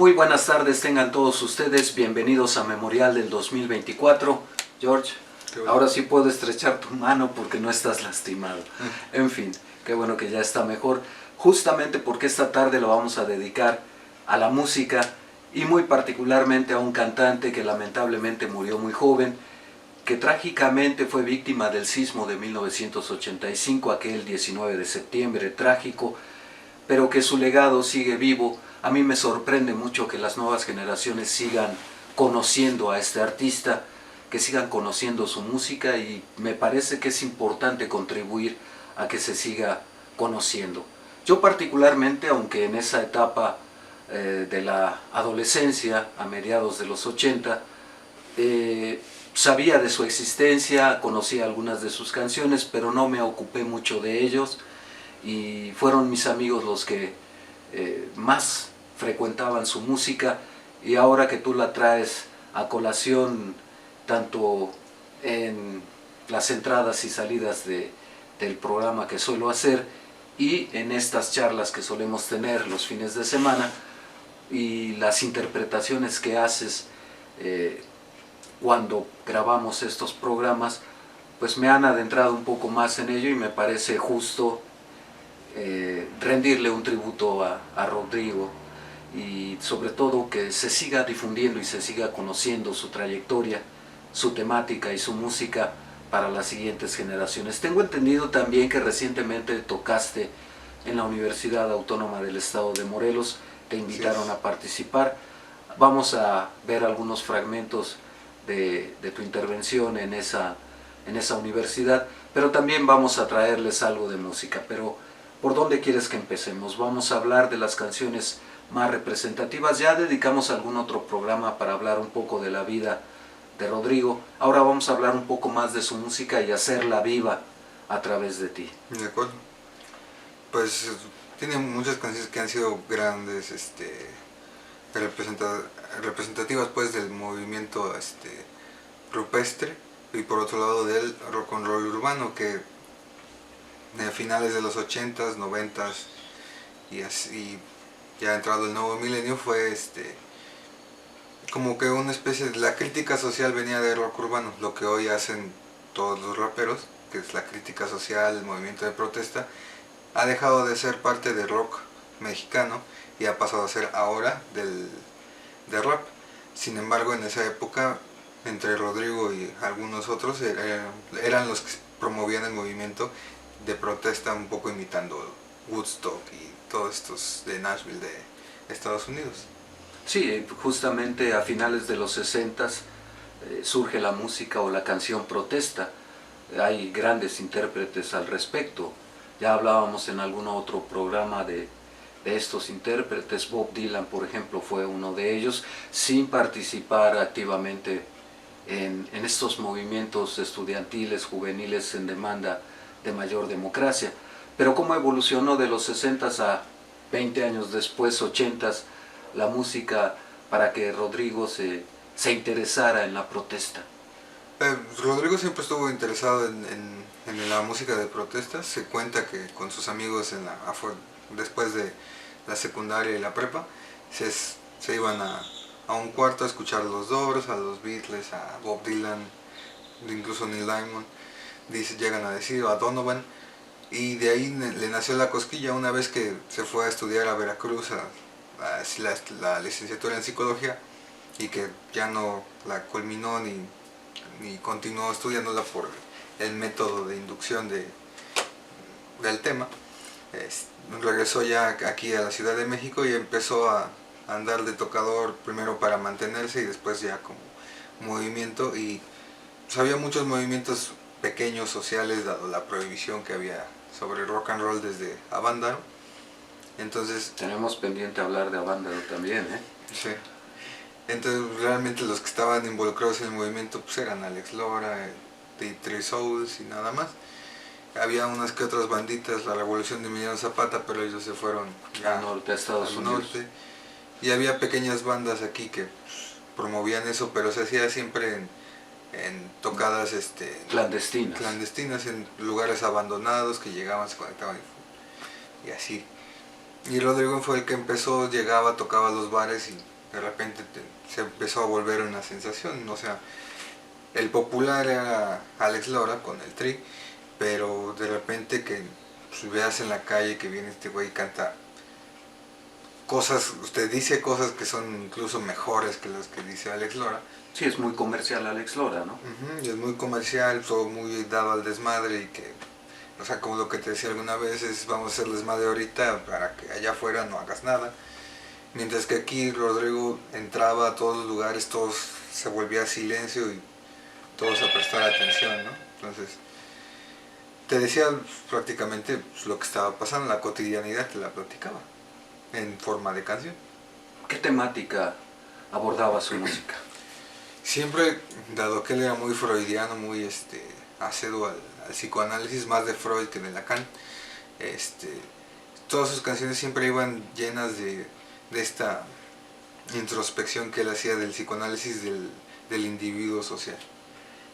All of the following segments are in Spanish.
Muy buenas tardes, tengan todos ustedes, bienvenidos a Memorial del 2024. George, ahora sí puedo estrechar tu mano porque no estás lastimado. En fin, qué bueno que ya está mejor, justamente porque esta tarde lo vamos a dedicar a la música y muy particularmente a un cantante que lamentablemente murió muy joven, que trágicamente fue víctima del sismo de 1985, aquel 19 de septiembre trágico, pero que su legado sigue vivo. A mí me sorprende mucho que las nuevas generaciones sigan conociendo a este artista, que sigan conociendo su música, y me parece que es importante contribuir a que se siga conociendo. Yo particularmente, aunque en esa etapa de la adolescencia, a mediados de los 80, sabía de su existencia, conocía algunas de sus canciones, pero no me ocupé mucho de ellos, y fueron mis amigos los que más frecuentaban su música, y ahora que tú la traes a colación tanto en las entradas y salidas del programa que suelo hacer y en estas charlas que solemos tener los fines de semana, y las interpretaciones que haces cuando grabamos estos programas, pues me han adentrado un poco más en ello, y me parece justo rendirle un tributo a Rodrigo, y sobre todo que se siga difundiendo y se siga conociendo su trayectoria, su temática y su música para las siguientes generaciones. Tengo entendido también que recientemente tocaste en la Universidad Autónoma del Estado de Morelos, te invitaron a participar. Vamos a ver algunos fragmentos de tu intervención en esa universidad, pero también vamos a traerles algo de música. Pero ¿por dónde quieres que empecemos? Vamos a hablar de las canciones más representativas. Ya dedicamos algún otro programa para hablar un poco de la vida de Rodrigo. Ahora vamos a hablar un poco más de su música y hacerla viva a través de ti. De acuerdo. Pues tiene muchas canciones que han sido grandes, representativas pues del movimiento rupestre, y por otro lado del rock and roll urbano, que a finales de los 80s, 90s y así, ya entrado el nuevo milenio, fue como que una especie de la crítica social venía del rock urbano, lo que hoy hacen todos los raperos, que es la crítica social, el movimiento de protesta, ha dejado de ser parte del rock mexicano y ha pasado a ser ahora del rap. Sin embargo, en esa época, entre Rodrigo y algunos otros, eran los que promovían el movimiento de protesta, un poco imitando Woodstock y todos estos de Nashville de Estados Unidos. Sí, justamente a finales de los 60s surge la música o la canción protesta. Hay grandes intérpretes al respecto. Ya hablábamos en algún otro programa de estos intérpretes. Bob Dylan, por ejemplo, fue uno de ellos, sin participar activamente en estos movimientos estudiantiles, juveniles, en demanda de mayor democracia. Pero cómo evolucionó de los 60s a 20 años después, 80s, la música para que Rodrigo se interesara en la protesta. Rodrigo siempre estuvo interesado en la música de protesta. Se cuenta que con sus amigos después de la secundaria y la prepa, se iban a un cuarto a escuchar a los Doors, a los Beatles, a Bob Dylan, incluso Neil Diamond, llegan a decir, a Donovan, y de ahí le nació la cosquilla una vez que se fue a estudiar a Veracruz la licenciatura en psicología, y que ya no la culminó ni continuó estudiándola por el método de inducción del tema. Regresó ya aquí a la Ciudad de México y empezó a andar de tocador, primero para mantenerse y después ya como movimiento, y pues había muchos movimientos pequeños sociales dado la prohibición que había sobre rock and roll desde Avándaro. Entonces tenemos pendiente hablar de Avándaro también, ¿eh? Sí. Entonces realmente los que estaban involucrados en el movimiento pues eran Alex Lora, The Three Souls y nada más. Había unas que otras banditas, la Revolución de Emiliano Zapata, pero ellos se fueron ya al norte, a Estados Unidos. Y había pequeñas bandas aquí que promovían eso, pero se hacía siempre en tocadas clandestinas, en lugares abandonados que llegaban, se conectaban y así. Y Rodrigo fue el que empezó, llegaba, tocaba a los bares y de repente se empezó a volver una sensación, o sea, el popular era Alex Lora con el Tri, pero de repente que pues, veas en la calle que viene este güey y canta cosas, usted dice cosas que son incluso mejores que las que dice Alex Lora. Sí, es muy comercial Alex Lora, ¿no? Y es muy comercial, todo muy dado al desmadre y que, o sea, como lo que te decía alguna vez, es vamos a hacer desmadre ahorita para que allá afuera no hagas nada. Mientras que aquí Rodrigo entraba a todos los lugares, todos se volvía silencio y todos a prestar atención, ¿no? Entonces, te decía prácticamente pues, lo que estaba pasando, la cotidianidad te la platicaba en forma de canción. ¿Qué temática abordaba su música? Siempre, dado que él era muy freudiano, muy acedo al psicoanálisis, más de Freud que de Lacan, todas sus canciones siempre iban llenas de esta introspección que él hacía del psicoanálisis del individuo social.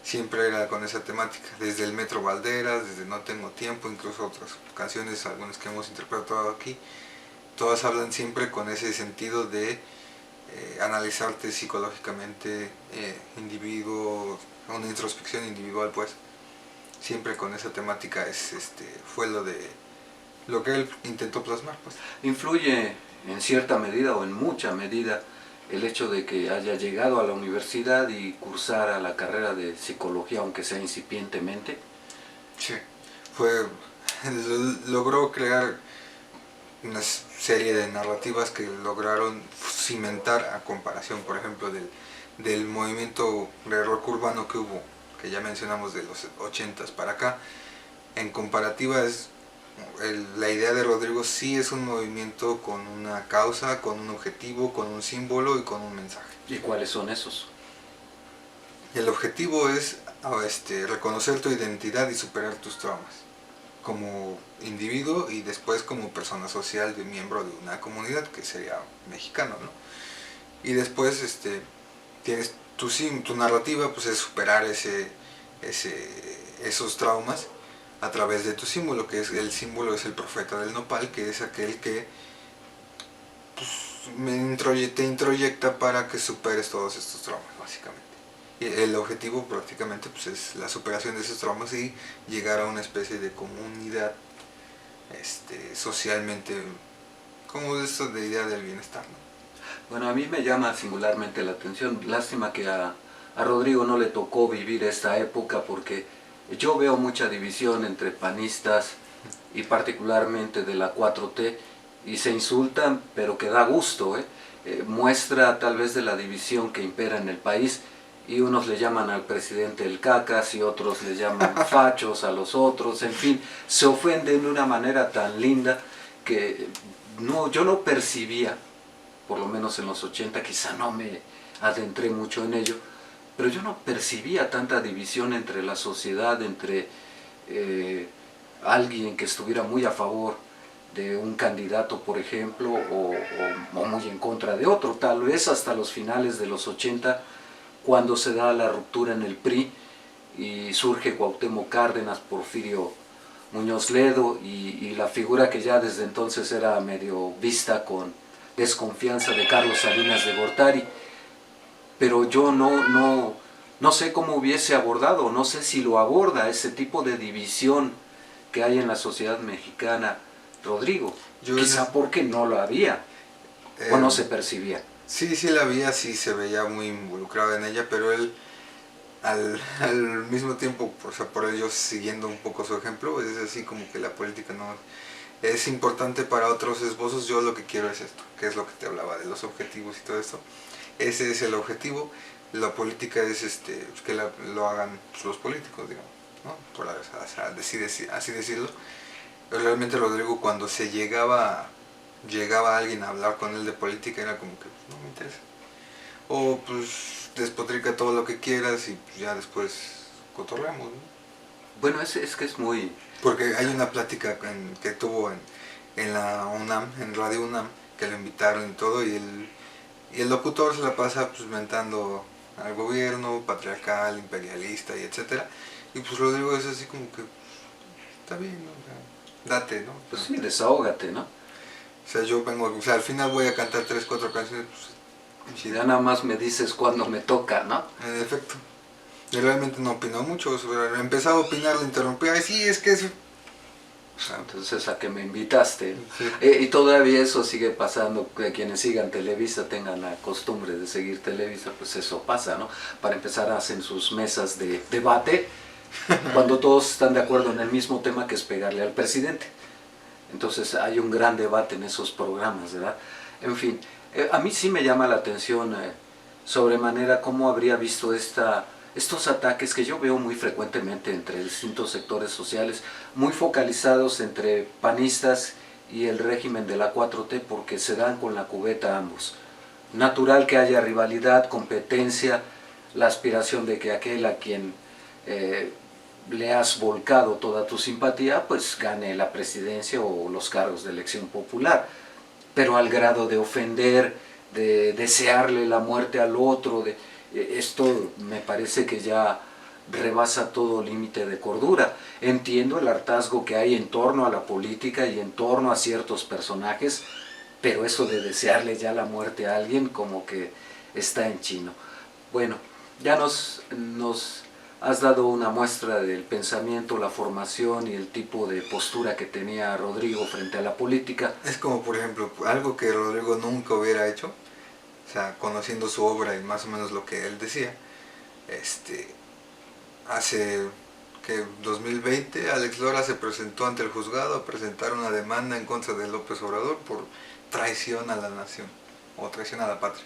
Siempre era con esa temática, desde el Metro Valderas, desde No Tengo Tiempo, incluso otras canciones, algunas que hemos interpretado aquí, todas hablan siempre con ese sentido de analizarte psicológicamente, individuo, una introspección individual, pues siempre con esa temática fue lo que él intentó plasmar, pues. ¿Influye en cierta medida o en mucha medida el hecho de que haya llegado a la universidad y cursara la carrera de psicología, aunque sea incipientemente? Sí, logró crear una serie de narrativas que lograron cimentar a comparación, por ejemplo, del movimiento de rock urbano que hubo, que ya mencionamos de los 80s para acá. En comparativa la idea de Rodrigo sí es un movimiento con una causa, con un objetivo, con un símbolo y con un mensaje. ¿Y cuáles son esos? El objetivo es reconocer tu identidad y superar tus traumas como individuo y después como persona social de miembro de una comunidad que sería mexicano, ¿no? Y después tienes tu narrativa, pues es superar esos traumas a través de tu símbolo, que es el símbolo es el profeta del nopal, que es aquel que pues, te introyecta para que superes todos estos traumas, básicamente. Y el objetivo prácticamente pues, es la superación de esos traumas y llegar a una especie de comunidad socialmente, como esto de idea del bienestar, ¿no? Bueno, a mí me llama singularmente la atención. Lástima que a Rodrigo no le tocó vivir esta época, porque yo veo mucha división entre panistas y particularmente de la 4T, y se insultan, pero que da gusto, muestra tal vez de la división que impera en el país, y unos le llaman al presidente el cacas y otros le llaman fachos a los otros, en fin, se ofenden de una manera tan linda que yo no percibía, por lo menos en los 80, quizá no me adentré mucho en ello, pero yo no percibía tanta división entre la sociedad, entre alguien que estuviera muy a favor de un candidato, por ejemplo, o muy en contra de otro. Tal vez hasta los finales de los 80, cuando se da la ruptura en el PRI y surge Cuauhtémoc Cárdenas, Porfirio Muñoz Ledo y la figura que ya desde entonces era medio vista con desconfianza de Carlos Salinas de Gortari. Pero yo no sé cómo hubiese abordado, no sé si lo aborda ese tipo de división que hay en la sociedad mexicana Rodrigo. Quizá porque no lo había o no se percibía. Sí, sí la había, sí se veía muy involucrado en ella, pero él al mismo tiempo, o sea, por ello siguiendo un poco su ejemplo, es así como que la política no es importante para otros esbozos, yo lo que quiero es esto, que es lo que te hablaba de los objetivos y todo esto. Ese es el objetivo, la política es que lo hagan los políticos, digamos, ¿no? Así decirlo. Realmente Rodrigo cuando llegaba alguien a hablar con él de política era como que pues, no me interesa. O pues despotrica todo lo que quieras y pues, ya después cotorreamos, ¿no? Bueno, es que es muy... Porque hay una plática que tuvo en la UNAM, en Radio UNAM, que lo invitaron y todo, y el locutor se la pasa pues mentando al gobierno, patriarcal, imperialista y etcétera. Y pues Rodrigo es así como que está bien, ¿no? O sea, date, ¿no? Pues sí, desahógate, ¿no? O sea, yo vengo, o sea, al final voy a cantar 3, 4 canciones, pues Sí. Ya nada más me dices cuando me toca, ¿no? En efecto. Y realmente no opinó mucho, empezaba a opinar, le interrumpía, ay sí, es que eso... Entonces, ¿a que me invitaste? Sí. Y todavía eso sigue pasando, que quienes sigan Televisa tengan la costumbre de seguir Televisa, pues eso pasa, ¿no? Para empezar hacen sus mesas de debate cuando todos están de acuerdo en el mismo tema, que es pegarle al presidente. Entonces hay un gran debate en esos programas, ¿verdad? En fin, a mí sí me llama la atención sobremanera cómo habría visto estos ataques que yo veo muy frecuentemente entre distintos sectores sociales, muy focalizados entre panistas y el régimen de la 4T, porque se dan con la cubeta ambos. Natural que haya rivalidad, competencia, la aspiración de que aquel a quien le has volcado toda tu simpatía, pues gane la presidencia o los cargos de elección popular. Pero al grado de ofender, de desearle la muerte al otro, esto me parece que ya rebasa todo límite de cordura. Entiendo el hartazgo que hay en torno a la política y en torno a ciertos personajes, pero eso de desearle ya la muerte a alguien como que está en chino. Bueno, ya nos has dado una muestra del pensamiento, la formación y el tipo de postura que tenía Rodrigo frente a la política. Es como, por ejemplo, algo que Rodrigo nunca hubiera hecho, o sea, conociendo su obra y más o menos lo que él decía, hace que 2020 Alex Lora se presentó ante el juzgado a presentar una demanda en contra de López Obrador por traición a la nación o traición a la patria.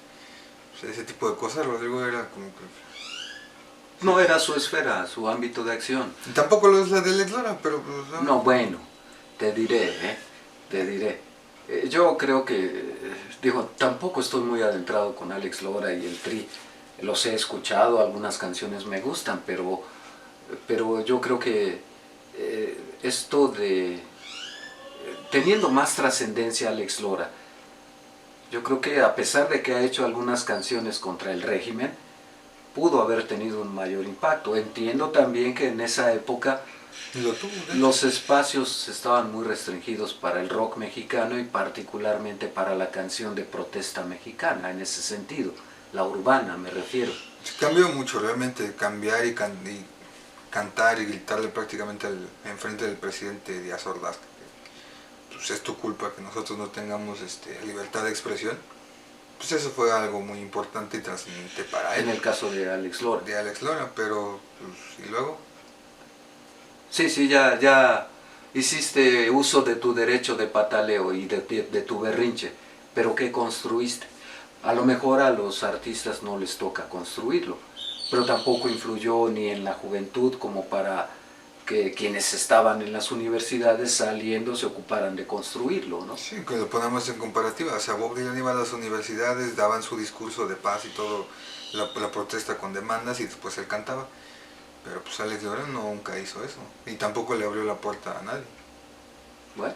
O sea, ese tipo de cosas Rodrigo era como que... No era su esfera, su ámbito de acción. Y tampoco lo es la de Alex Lora, pero pues... No, bueno, te diré, te diré. Yo creo que, digo, tampoco estoy muy adentrado con Alex Lora y el Tri. Los he escuchado, algunas canciones me gustan, pero yo creo que esto de... teniendo más trascendencia Alex Lora, yo creo que a pesar de que ha hecho algunas canciones contra el régimen, pudo haber tenido un mayor impacto. Entiendo también que en esa época los espacios estaban muy restringidos para el rock mexicano y particularmente para la canción de protesta mexicana, en ese sentido, la urbana me refiero. Cambió mucho, realmente cambiar y cantar y gritarle prácticamente enfrente del presidente Díaz Ordaz, que pues es tu culpa que nosotros no tengamos libertad de expresión. Pues eso fue algo muy importante y trascendente para él. En el caso de Alex Lora. De Alex Lora, pero pues, ¿y luego? Sí, ya hiciste uso de tu derecho de pataleo y de tu berrinche, pero ¿qué construiste? A lo mejor a los artistas no les toca construirlo, pero tampoco influyó ni en la juventud como para que quienes estaban en las universidades saliendo se ocuparan de construirlo, ¿no? Sí, que lo ponemos en comparativa, o sea, Bob Dylan iba a las universidades, daban su discurso de paz y todo, la protesta con demandas y después él cantaba, pero pues Alex Lora nunca hizo eso, y tampoco le abrió la puerta a nadie. Bueno,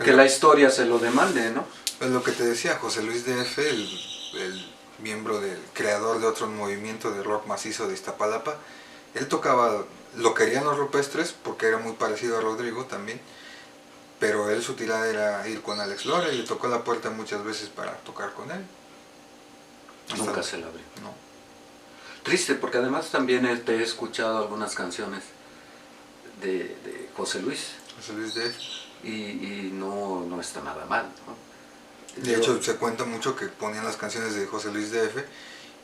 que la historia se lo demande, ¿no? Es lo que te decía, José Luis D.F., el miembro del creador de otro movimiento de rock macizo de Iztapalapa, él tocaba, lo querían los rupestres porque era muy parecido a Rodrigo también, pero él su tirada era ir con Alex Lora y le tocó la puerta muchas veces para tocar con él. Nunca se la abrió. No. Triste, porque además también te he escuchado algunas canciones de José Luis. José Luis D.F. Y no está nada mal, ¿no? De hecho, se cuenta mucho que ponían las canciones de José Luis D.F.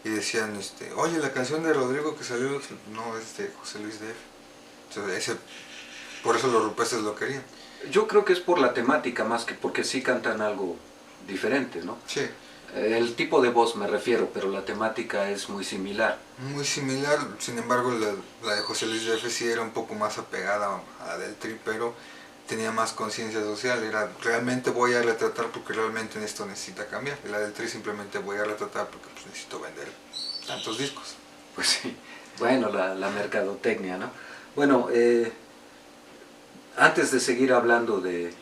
y decían, oye, la canción de Rodrigo que salió, no, es de José Luis D.F. Entonces, por eso los rupestres lo querían. Yo creo que es por la temática más que porque sí cantan algo diferente, ¿no? Sí. El tipo de voz me refiero, pero la temática es muy similar. Muy similar, sin embargo, la de José Luis D.F. sí era un poco más apegada a la del Tri, pero tenía más conciencia social, era realmente voy a retratar porque realmente esto necesita cambiar, y la del Tri simplemente voy a retratar porque pues, necesito vender tantos discos. Pues sí, bueno, la mercadotecnia, ¿no? Bueno, antes de seguir hablando de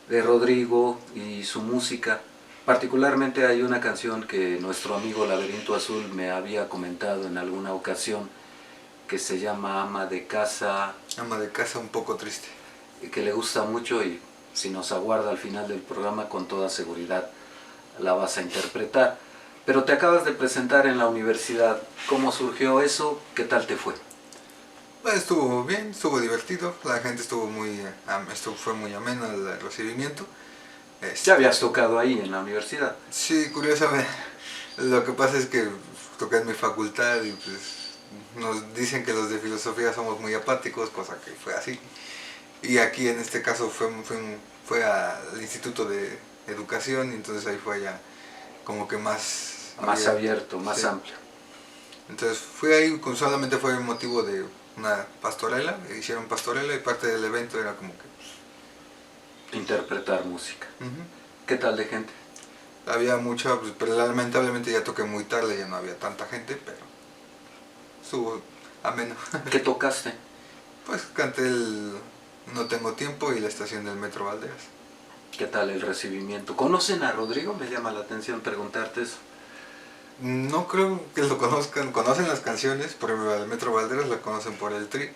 Rodrigo y su música, particularmente hay una canción que nuestro amigo Laberinto Azul me había comentado en alguna ocasión, que se llama Ama de Casa. Ama de Casa, un poco triste. Que le gusta mucho y si nos aguarda al final del programa con toda seguridad la vas a interpretar. Pero te acabas de presentar en la universidad. ¿Cómo surgió eso? ¿Qué tal te fue? Pues estuvo bien, estuvo divertido, la gente fue muy ameno el recibimiento. Ya habías tocado ahí en la universidad. Sí, curiosamente, lo que pasa es que toqué en mi facultad y pues nos dicen que los de filosofía somos muy apáticos, cosa que fue así. Y aquí en este caso fue al Instituto de Educación y entonces ahí fue ya como que Más abierto, más sí. amplio. Entonces fui ahí, solamente fue el motivo de una pastorela, hicieron pastorela y parte del evento era como que... Interpretar música. Ujú. ¿Qué tal de gente? Había mucha, pues, pero lamentablemente ya toqué muy tarde, ya no había tanta gente, pero estuvo ameno. ¿Qué tocaste? Pues canté el No tengo tiempo y la estación del Metro Valderas. ¿Qué tal el recibimiento? ¿Conocen a Rodrigo? Me llama la atención preguntarte eso. No creo que lo conozcan, conocen las canciones, por ejemplo, el Metro Valderas la conocen por el Tri.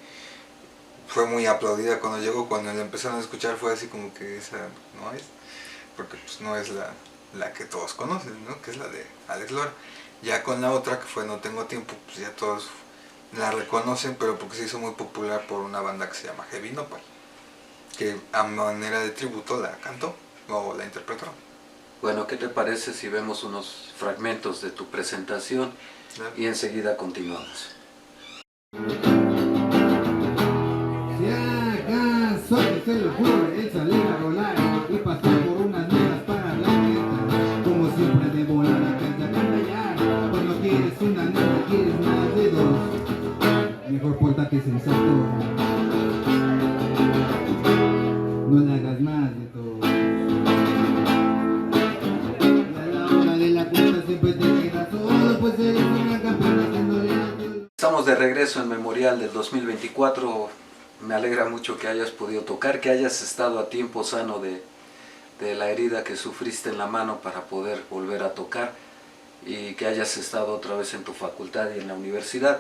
Fue muy aplaudida cuando llegó, cuando la empezaron a escuchar fue así como que esa no es, porque pues no es la que todos conocen, ¿no? Que es la de Alex Lora. Ya con la otra que fue No tengo tiempo, pues ya todos la reconocen, pero porque se hizo muy popular por una banda que se llama Heavy Nopal, que a manera de tributo la cantó o la interpretó. Bueno, ¿qué te parece si vemos unos fragmentos de tu presentación y enseguida continuamos? Si acaso que se le ocurre el salir a rolar y pasar por unas nuevas para la neta, como siempre de volar a cantar cantallar, cuando quieres una neta quieres más de dos, mejor pórtate sensato, no le hagas más de todo. Y a la hora de la cuenta siempre te quedas solo, pues eres una campeona haciéndole a todo. Estamos de regreso en Memorial del 2024. Me alegra mucho que hayas podido tocar, que hayas estado a tiempo sano de la herida que sufriste en la mano para poder volver a tocar y que hayas estado otra vez en tu facultad y en la universidad.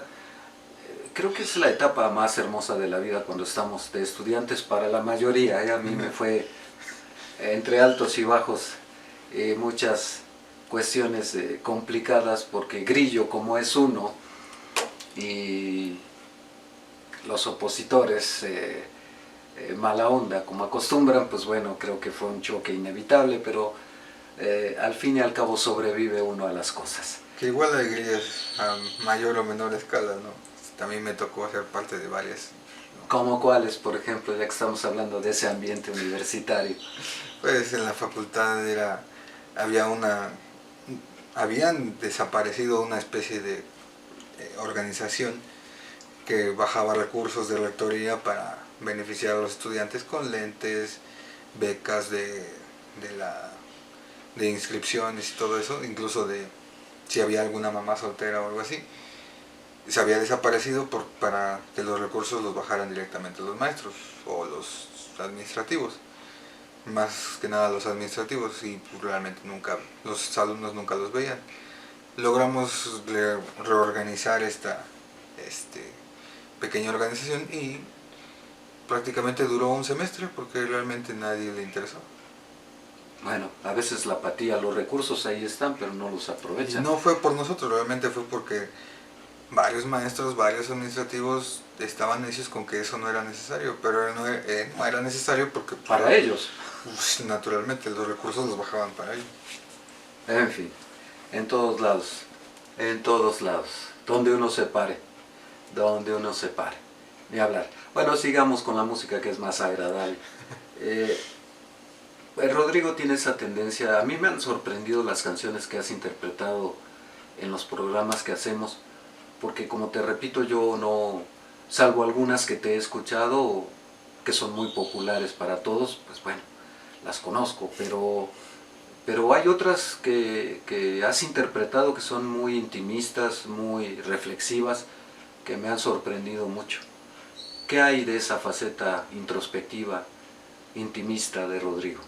Creo que es la etapa más hermosa de la vida cuando estamos de estudiantes para la mayoría. A mí me fue entre altos y bajos muchas cuestiones complicadas porque Grillo como es uno y los opositores mala onda como acostumbran, pues bueno, creo que fue un choque inevitable, pero al fin y al cabo sobrevive uno a las cosas. Que igual la iglesia es a mayor o menor escala, ¿no? También me tocó ser parte de varias. ¿No? ¿Como cuáles, por ejemplo, ya que estamos hablando de ese ambiente universitario? Pues en la facultad habían desaparecido una especie de organización que bajaba recursos de rectoría para beneficiar a los estudiantes con lentes, becas de inscripciones y todo eso, incluso de si había alguna mamá soltera o algo así. Se había desaparecido para que los recursos los bajaran directamente los maestros o los administrativos, más que nada los administrativos, y pues realmente los alumnos nunca los veían. Logramos reorganizar esta pequeña organización y prácticamente duró un semestre porque realmente nadie le interesó. Bueno, a veces la apatía, los recursos ahí están, pero no los aprovechan. No fue por nosotros, realmente fue porque varios maestros, varios administrativos estaban necios con que eso no era necesario, pero no era necesario porque... Para ellos. Pues, naturalmente, los recursos los bajaban para ellos. En fin, en todos lados, donde uno se pare, ni hablar. Bueno, sigamos con la música que es más agradable. Rodrigo tiene esa tendencia, a mí me han sorprendido las canciones que has interpretado en los programas que hacemos, porque como te repito, yo no, salvo algunas que te he escuchado, que son muy populares para todos, pues bueno, las conozco, pero hay otras que has interpretado que son muy intimistas, muy reflexivas, que me han sorprendido mucho. ¿Qué hay de esa faceta introspectiva, intimista de Rodrigo?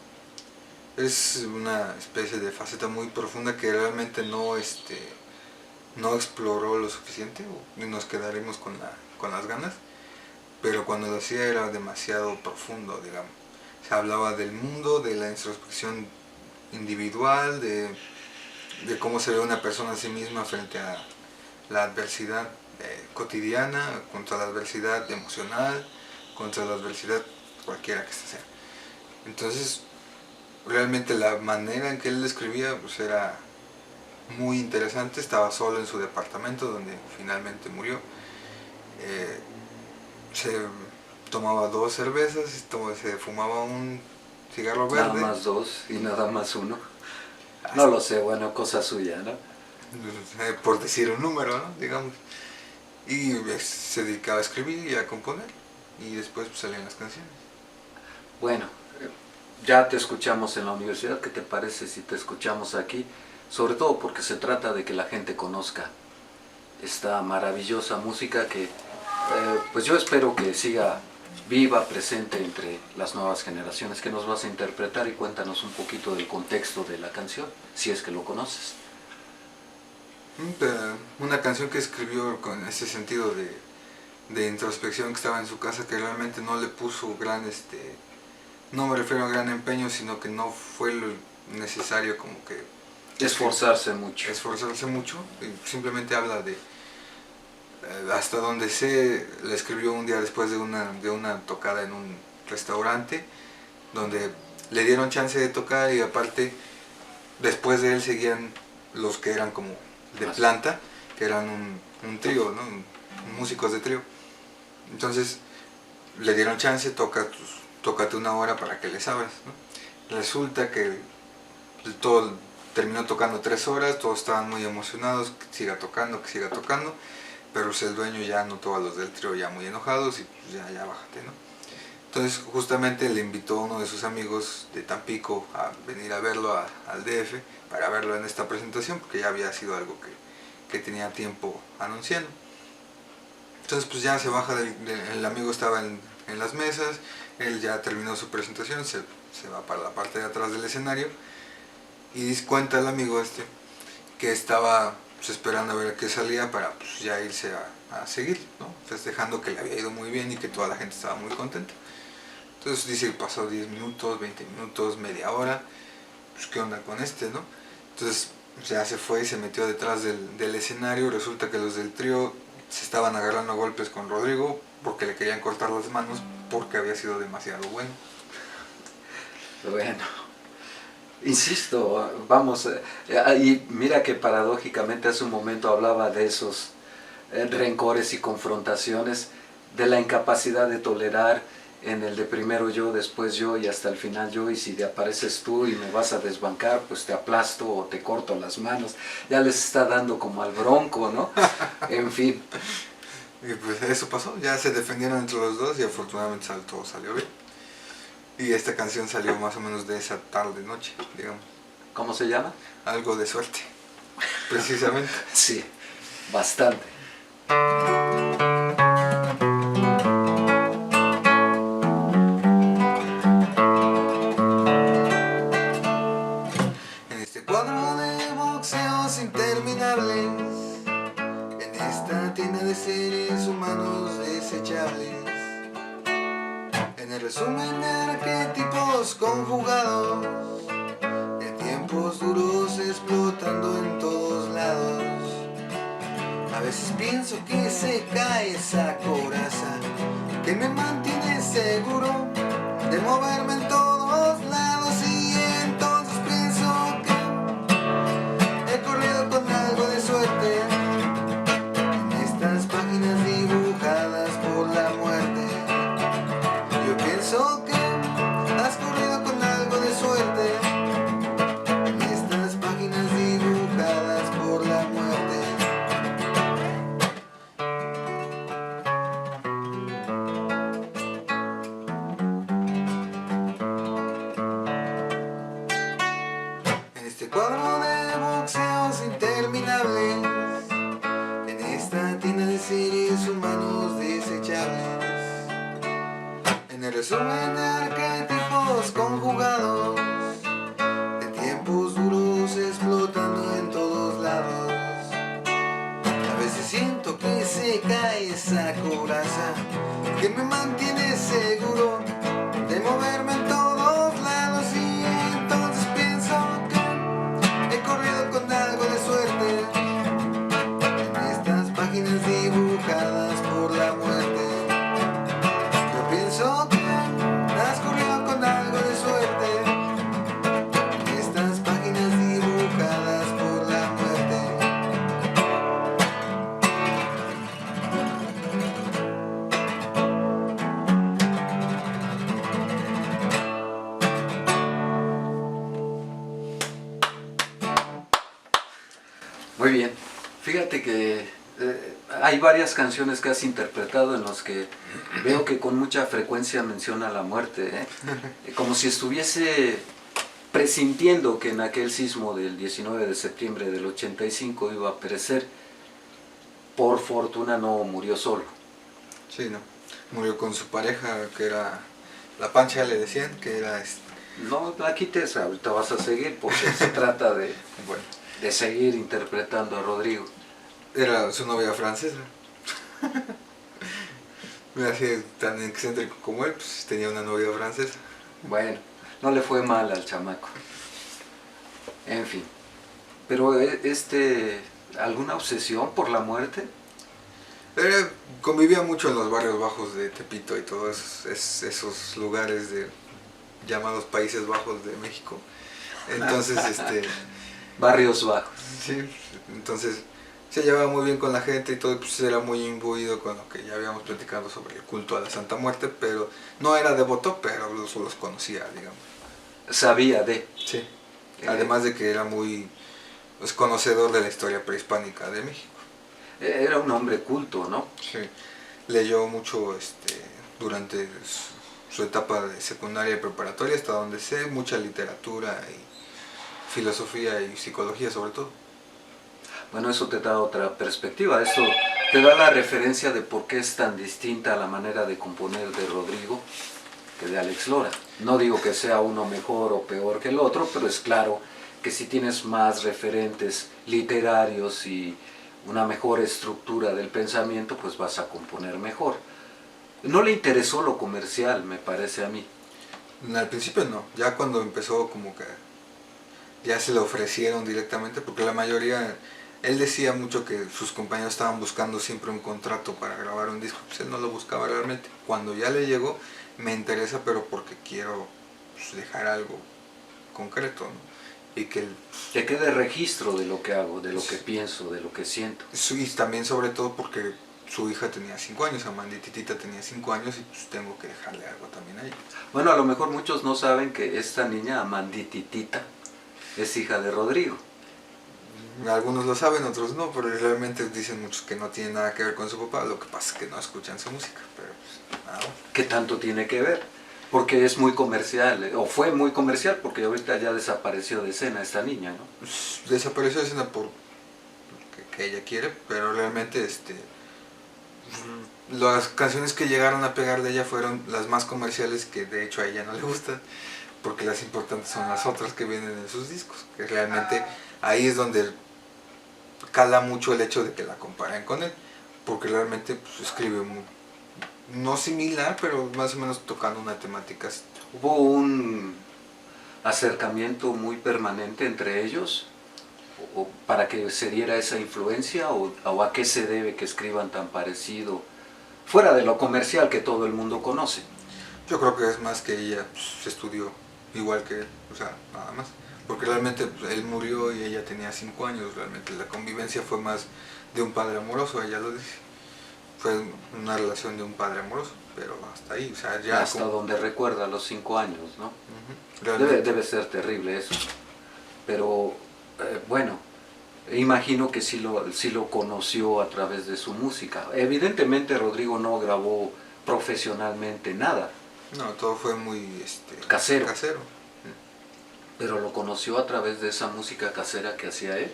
Es una especie de faceta muy profunda que realmente no exploró lo suficiente y nos quedaremos con las ganas, pero cuando lo hacía era demasiado profundo, digamos. Se hablaba del mundo, de la introspección individual, de de cómo se ve una persona a sí misma frente a la adversidad cotidiana, contra la adversidad emocional, contra la adversidad cualquiera que ésta sea. Entonces, realmente la manera en que él escribía pues era muy interesante. Estaba solo en su departamento donde finalmente murió. Se tomaba 2 cervezas, se fumaba un cigarro verde. Nada más 2 y nada más 1. No lo sé, bueno, cosa suya, ¿no? Por decir un número, ¿no? Digamos. Y se dedicaba a escribir y a componer. Y después pues, salían las canciones. Bueno, ya te escuchamos en la universidad. ¿Qué te parece si te escuchamos aquí? Sobre todo porque se trata de que la gente conozca esta maravillosa música que pues yo espero que siga viva, presente entre las nuevas generaciones. Que nos vas a interpretar? Y cuéntanos un poquito del contexto de la canción, si es que lo conoces. Una canción que escribió con ese sentido de introspección, que estaba en su casa, que realmente no le puso gran, no me refiero a gran empeño, sino que no fue lo necesario como que Esforzarse mucho. Esforzarse mucho, y simplemente habla de, hasta donde sé, la escribió un día después de una tocada en un restaurante, donde le dieron chance de tocar y aparte, después de él seguían los que eran como de planta, que eran un trío, ¿no? Músicos de trío. Entonces le dieron chance, tócate una hora para que les abras, ¿no? Resulta que todo terminó tocando 3 horas, todos estaban muy emocionados, que siga tocando, pero pues el dueño ya notó a los del trío ya muy enojados y pues ya bájate, ¿no? Entonces justamente le invitó a uno de sus amigos de Tampico a venir a verlo al DF para verlo en esta presentación, porque ya había sido algo que tenía tiempo anunciando. Entonces pues ya se baja, el amigo estaba en las mesas, él ya terminó su presentación, se va para la parte de atrás del escenario y cuenta el amigo que estaba pues, esperando a ver a qué salía para pues, ya irse a seguir, ¿no? Festejando que le había ido muy bien y que toda la gente estaba muy contenta. Entonces dice que pasó 10 minutos, 20 minutos, media hora, pues qué onda con ¿no? Entonces ya se fue y se metió detrás del escenario. Resulta que los del trío se estaban agarrando a golpes con Rodrigo porque le querían cortar las manos porque había sido demasiado bueno. Bueno, insisto, vamos, y mira que paradójicamente hace un momento hablaba de esos rencores y confrontaciones, de la incapacidad de tolerar en el de primero yo, después yo y hasta el final yo, y si te apareces tú y me vas a desbancar, pues te aplasto o te corto las manos. Ya les está dando como al bronco, ¿no? En fin. Y pues eso pasó, ya se defendieron entre los dos y afortunadamente todo salió bien. Y esta canción salió más o menos de esa tarde-noche, digamos. ¿Cómo se llama? Algo de suerte, precisamente. Sí, bastante. En este cuadro de boxeos interminables, en esta tienda de seres humanos desechables, en el resumen de arquetipos conjugados, en tiempos duros explotando en todos lados. A veces pienso que se cae esa coraza que me mantiene seguro de moverme en todos lados, y entonces pienso que he corrido con algo de suerte en estas páginas dibujadas por la muerte. Yo pienso que has corrido con algo de suerte en estas páginas dibujadas por la muerte. En este cuadro de boxeos interminables, en esta tienda de seres humanos desechables, en el resumen de arquetipos conjugados, de tiempos duros explotando en todos lados. A veces siento que se cae esa coraza que me mantiene seguro de moverme en todos lados, y entonces pienso que he corrido con algo Muy bien. Fíjate que hay varias canciones que has interpretado en las que veo que con mucha frecuencia menciona la muerte, ¿eh? Como si estuviese presintiendo que en aquel sismo del 19 de septiembre del 85 iba a perecer. Por fortuna no murió solo. Sí, ¿no? Murió con su pareja, que era la Pancha, le decían, que era... No la quites, ahorita vas a seguir porque se trata Bueno, de seguir interpretando a Rodrigo. era su novia francesa. Así tan excéntrico como él, pues tenía una novia francesa. Bueno, no le fue mal al chamaco. En fin. Pero ¿alguna obsesión por la muerte? Convivía mucho en los barrios bajos de Tepito y todos esos lugares llamados Países Bajos de México. Entonces, Barrios bajos. sí, entonces se llevaba muy bien con la gente y todo, pues era muy imbuido con lo que ya habíamos platicado sobre el culto a la Santa Muerte, pero no era devoto, pero los conocía, digamos. Sabía de. Sí. Además de que era muy conocedor de la historia prehispánica de México. Era un hombre culto, ¿no? Sí. Leyó mucho durante su etapa de secundaria y preparatoria, hasta donde sé, mucha literatura y filosofía y psicología sobre todo. Bueno, eso te da otra perspectiva, eso te da la referencia de por qué es tan distinta la manera de componer de Rodrigo que de Alex Lora. No digo que sea uno mejor o peor que el otro, pero es claro que si tienes más referentes literarios y una mejor estructura del pensamiento, pues vas a componer mejor. No le interesó lo comercial, me parece a mí. Al principio no, ya cuando empezó como que ya se le ofrecieron directamente, porque la mayoría, él decía mucho que sus compañeros estaban buscando siempre un contrato para grabar un disco, pues él no lo buscaba realmente. Cuando ya le llegó, me interesa, pero porque quiero pues, dejar algo concreto, ¿no? Y que quede registro de lo que hago, de lo que pienso, de lo que siento. Y también sobre todo porque su hija tenía 5 años, Amandititita tenía 5 años y pues tengo que dejarle algo también a ella. Bueno, a lo mejor muchos no saben que esta niña, Amandititita, es hija de Rodrigo. Algunos lo saben, otros no, pero realmente dicen muchos que no tiene nada que ver con su papá, lo que pasa es que no escuchan su música, pero pues nada. ¿Qué tanto tiene que ver? Porque es muy comercial, o fue muy comercial, porque ahorita ya desapareció de escena esta niña, ¿no? Pues, desapareció de escena por que ella quiere, pero realmente las canciones que llegaron a pegar de ella fueron las más comerciales, que de hecho a ella no le gustan, porque las importantes son las otras que vienen en sus discos, que realmente ahí es donde cala mucho el hecho de que la comparen con él, porque realmente pues, escribe muy, no similar, pero más o menos tocando una temática. ¿Hubo un acercamiento muy permanente entre ellos? ¿O para que se diera esa influencia? ¿O a qué se debe que escriban tan parecido? Fuera de lo comercial que todo el mundo conoce. Yo creo que es más que ella pues, estudió igual que él, o sea, nada más. Porque realmente pues, él murió y ella tenía 5 años, realmente la convivencia fue más de un padre amoroso, ella lo dice. Fue una relación de un padre amoroso, pero hasta ahí, o sea, ya... Hasta donde recuerda los 5 años, ¿no? Debe ser terrible eso. Pero, bueno, imagino que sí lo conoció a través de su música. Evidentemente Rodrigo no grabó profesionalmente nada. No, todo fue muy casero. Pero lo conoció a través de esa música casera que hacía él.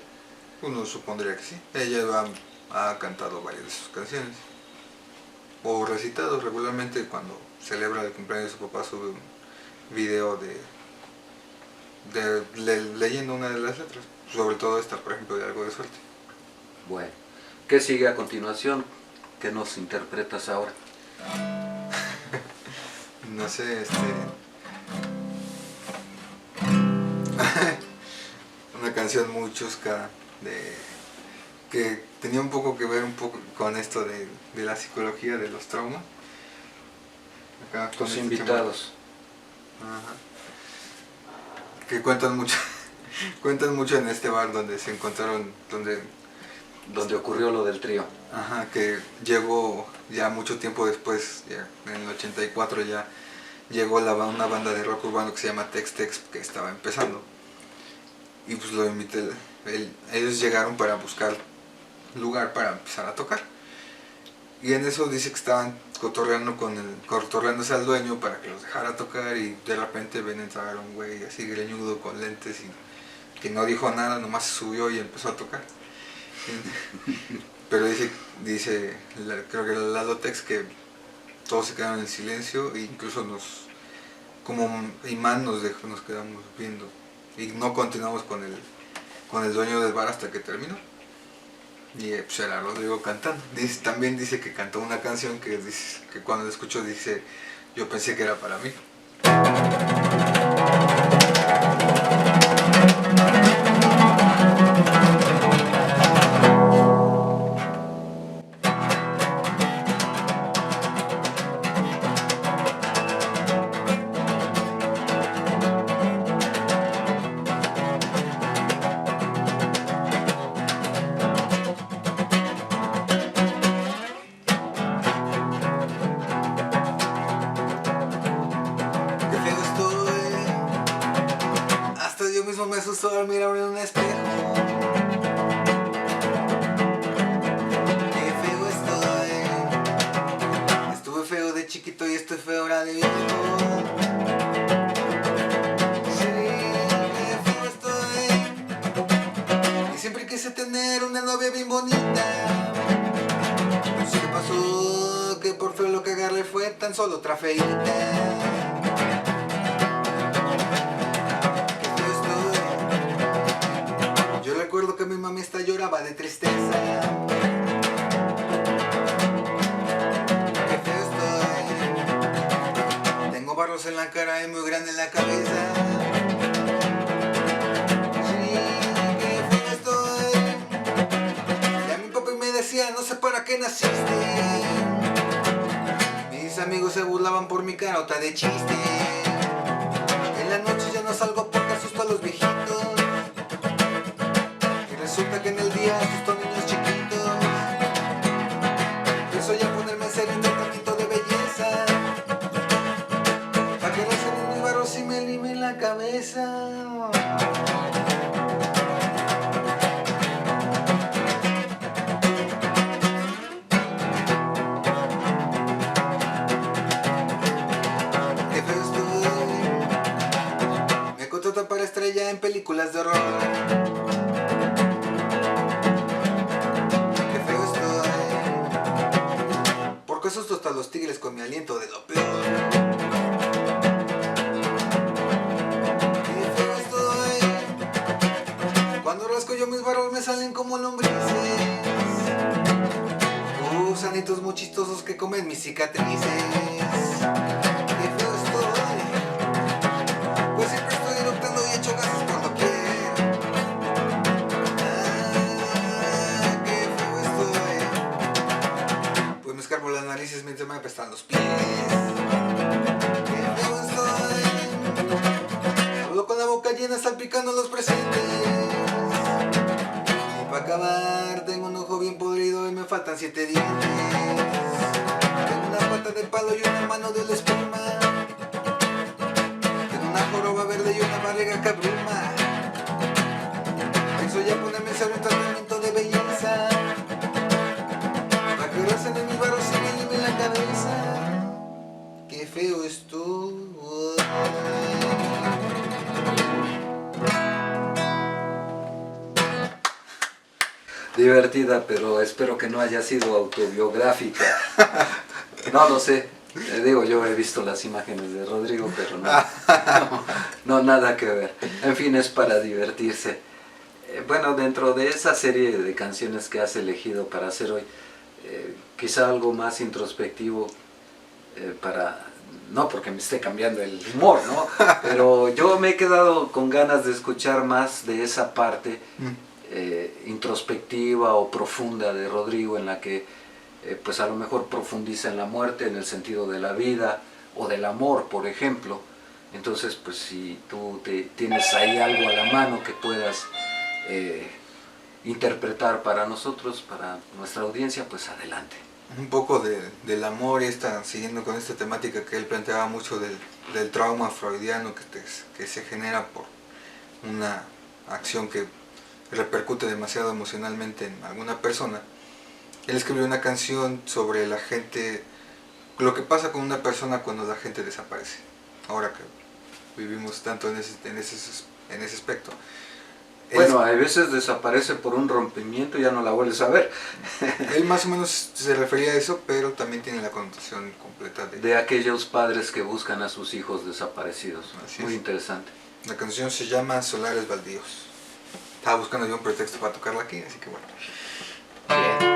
Uno supondría que sí. Ella ha cantado varias de sus canciones. O recitado regularmente cuando celebra el cumpleaños de su papá, sube un video leyendo una de las letras. Sobre todo esta, por ejemplo, de Algo de Suerte. Bueno, ¿qué sigue a continuación? ¿Qué nos interpretas ahora? No sé, una canción muy chusca que tenía un poco que ver con esto de la psicología de los traumas. Acá los invitados. Ajá. Que cuentan mucho en este bar donde se encontraron, donde ocurrió lo del trío. Ajá, que llegó ya mucho tiempo después, ya en el 84 ya llegó una banda de rock urbano que se llama Tex Tex, que estaba empezando. y pues lo invité, ellos llegaron para buscar lugar para empezar a tocar. Y en eso dice que estaban cotorreándose al dueño para que los dejara tocar, y de repente ven entrar un güey así greñudo con lentes y que no dijo nada, nomás se subió y empezó a tocar. Pero creo que el Lalotex, que todos se quedaron en silencio e incluso como imán nos quedamos viendo y no continuamos con el dueño del bar hasta que terminó. Y pues era Rodrigo cantando. También dice que cantó una canción que cuando la escuchó dice, yo pensé que era para mí. Me asustó al mirarme en un espejo. Qué feo estoy. Estuve feo de chiquito y estoy feo ahora de viejo. Sí, qué feo estoy. Y siempre quise tener una novia bien bonita. No sé qué pasó, que por feo lo que agarré fue tan solo otra feita. Recuerdo que mi mami hasta lloraba de tristeza. Qué feo estoy. Tengo barros en la cara y muy grande en la cabeza. Sí, qué feo estoy. Y a mi papi me decía, no sé para qué naciste. Mis amigos se burlaban por mi carota de chiste. En la noche ya no salgo porque asusto a los viejitos. Resulta que en el día asusto a niños chiquitos. Pienso ya ponerme a hacer un tratamiento de belleza, para que recen en mis barros y me limen la cabeza. Qué feo estoy. Me contratan para estrella en películas de horror. Asusto hasta los tigres con mi aliento de lo peor. Qué feo estoy. Cuando rasco yo mis barros me salen como lombrices. Gusanitos muy chistosos que comen mis cicatrices. Qué feo estoy. Pues siempre estoy eructando y echo gases por doquier. Me escarbo las narices mientras me apestan los pies. Qué feo estoy. Hablo con la boca llena salpicando los presentes. Y para acabar tengo un ojo bien podrido y me faltan 7 dientes. Tengo una pata de palo y una mano de la espuma. Tengo una joroba verde y una barriga que abruma. Pienso ya ponerme sobre un tratamiento de belleza. En mis barros y me limen la cabeza. Qué feo estoy. Divertida, pero espero que no haya sido autobiográfica. No lo sé. Digo, yo he visto las imágenes de Rodrigo, pero no, nada que ver. En fin, es para divertirse. Bueno, dentro de esa serie de canciones que has elegido para hacer hoy, quizá algo más introspectivo, no porque me esté cambiando el humor, ¿no? Pero yo me he quedado con ganas de escuchar más de esa parte introspectiva o profunda de Rodrigo, en la que pues a lo mejor profundiza en la muerte, en el sentido de la vida o del amor, por ejemplo. Entonces, pues si tú tienes ahí algo a la mano que puedas interpretar para nosotros, para nuestra audiencia, pues adelante. Un poco del amor, siguiendo con esta temática que él planteaba mucho del trauma freudiano que se genera por una acción que repercute demasiado emocionalmente en alguna persona, él escribió una canción sobre la gente, lo que pasa con una persona cuando la gente desaparece. Ahora que vivimos tanto en ese aspecto. Bueno, a veces desaparece por un rompimiento y ya no la vuelves a ver. Él más o menos se refería a eso, pero también tiene la connotación completa de aquellos padres que buscan a sus hijos desaparecidos. Así Muy es. interesante. La canción se llama Solares Baldíos. Estaba buscando yo un pretexto para tocarla aquí, así que bueno. Bien.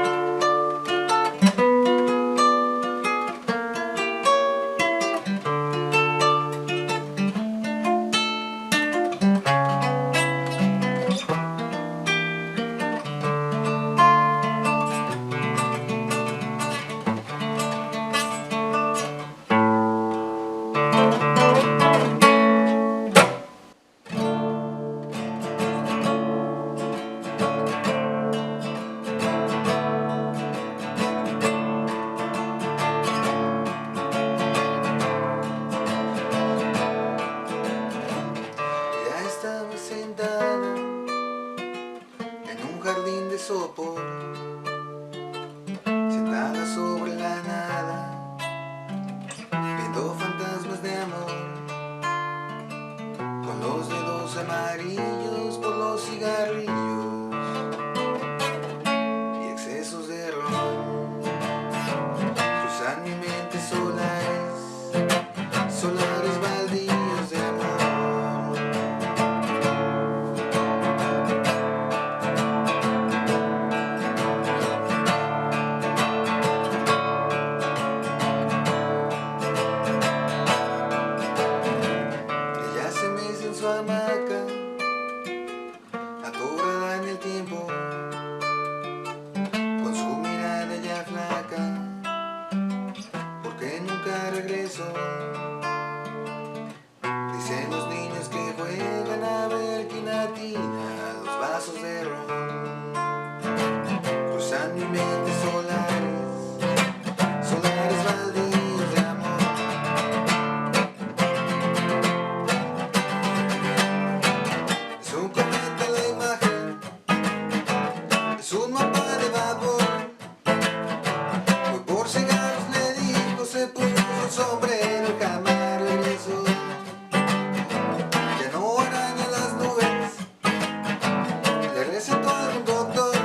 Sopor, sentada sobre la nada, viendo fantasmas de amor, con los dedos amarillos por los cigarrillos y excesos de ron. Cruzan mi mente solares baldíos de amor. Su hamaca, atorada en el tiempo, con su mirada ya flaca, porque nunca regreso. Dicen los niños que juegan a ver quién atina los vasos de ron. Cruzan mi mente solares baldíos de amor. Es un cometa la imagen, es un mapa de vapor. Voy por cigarros, le digo, se puso el sombrero, jamás regresó. Ya no araña las nubes, le recetó algún doctor,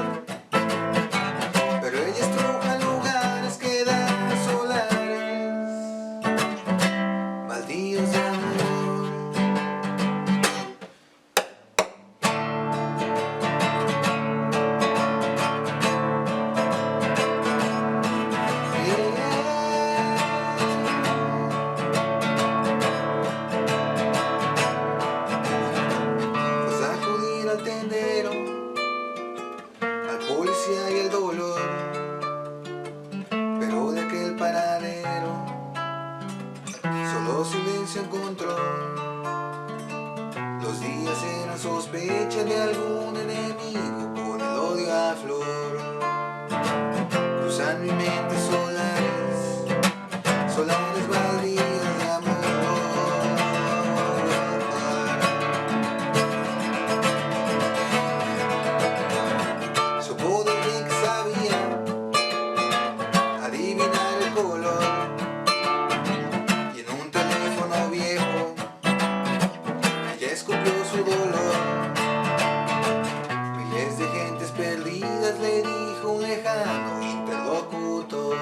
pero ella estruja lugares que dan solares baldíos de amor. Pues acudir al tendero, al policía y el dolor, pero de aquel paradero solo silencio encontró. Los días eran sospecha de algún enemigo con el odio a flor. Cruzan mi mente solares baldíos de amor. Supo de alguien que sabía adivinar el color, y en un teléfono viejo ella escupió su dolor. Miles de gentes perdidas, le dijo un lejano interlocutor.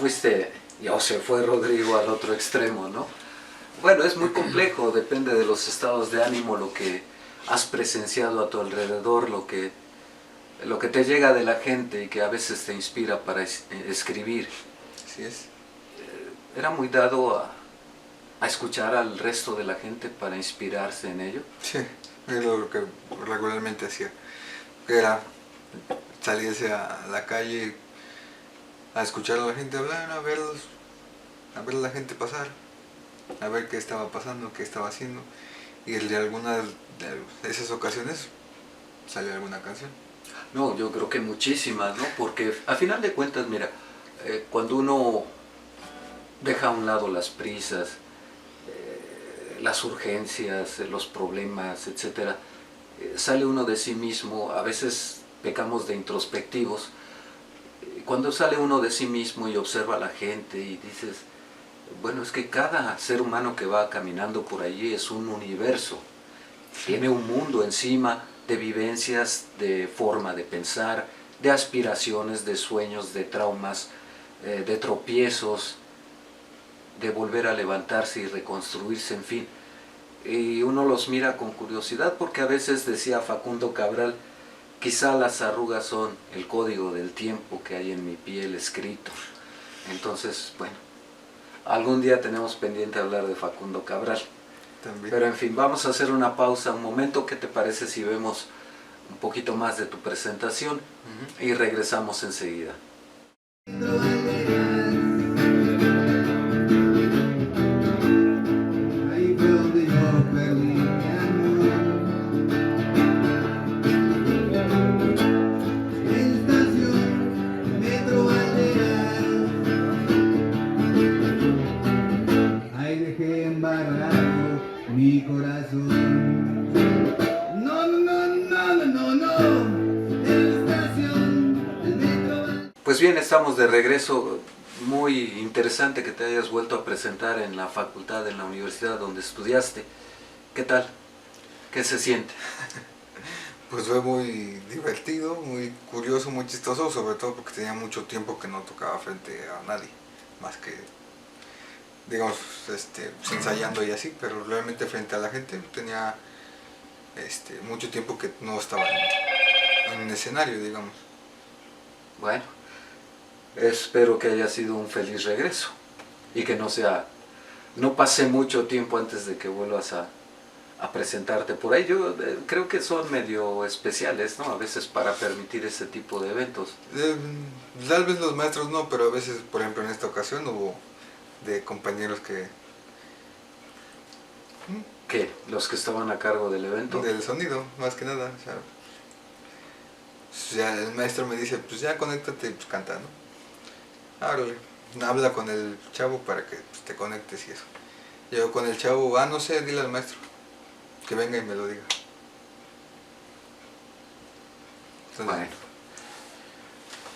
fuiste, o se fue Rodrigo al otro extremo, ¿no? Bueno, es muy complejo, depende de los estados de ánimo, lo que has presenciado a tu alrededor, lo que te llega de la gente y que a veces te inspira para escribir. Así es. ¿Era muy dado a escuchar al resto de la gente para inspirarse en ello? Sí, es lo que regularmente hacía. Era salirse a la calle a escuchar a la gente hablar, a ver a la gente pasar, a ver qué estaba pasando, qué estaba haciendo. Y de algunas de esas ocasiones salió alguna canción. No, yo creo que muchísimas, ¿no? Porque a final de cuentas, mira, cuando uno deja a un lado las prisas, las urgencias, los problemas, etcétera, sale uno de sí mismo. A veces pecamos de introspectivos. Cuando sale uno de sí mismo y observa a la gente y dices, bueno, es que cada ser humano que va caminando por allí es un universo, tiene un mundo encima de vivencias, de forma de pensar, de aspiraciones, de sueños, de traumas, de tropiezos, de volver a levantarse y reconstruirse, en fin. Y uno los mira con curiosidad porque a veces, decía Facundo Cabral, quizá las arrugas son el código del tiempo que hay en mi piel escrito. Entonces, bueno, algún día tenemos pendiente hablar de Facundo Cabral. También. Pero en fin, vamos a hacer una pausa, un momento. ¿Qué te parece si vemos un poquito más de tu presentación? Y regresamos enseguida. Ahí fue donde yo perdí mi amor. Estación Metro Valderas. Ahí dejé embarrado mi corazón. No, no, no, no, no, no. Estación del Metro Valderas. Pues bien, estamos de regreso. Muy interesante que te hayas vuelto a presentar en la facultad, en la universidad donde estudiaste. ¿Qué tal? ¿Qué se siente? Pues fue muy divertido, muy curioso, muy chistoso, sobre todo porque tenía mucho tiempo que no tocaba frente a nadie, más que, digamos, ensayando y así, pero realmente frente a la gente tenía mucho tiempo que no estaba en un escenario, digamos. Bueno, espero que haya sido un feliz regreso y que no pase mucho tiempo antes de que vuelvas a presentarte por ahí. Yo creo que son medio especiales, ¿no? A veces para permitir ese tipo de eventos. Tal vez los maestros no, pero a veces, por ejemplo, en esta ocasión hubo de compañeros que... ¿Qué? ¿Los que estaban a cargo del evento? Del sonido, más que nada. O sea, ya el maestro me dice, pues ya conéctate y pues canta, ¿no? Árale, habla con el chavo para que pues, te conectes y eso. Yo con el chavo, no sé, dile al maestro que venga y me lo diga. Entonces, Bueno,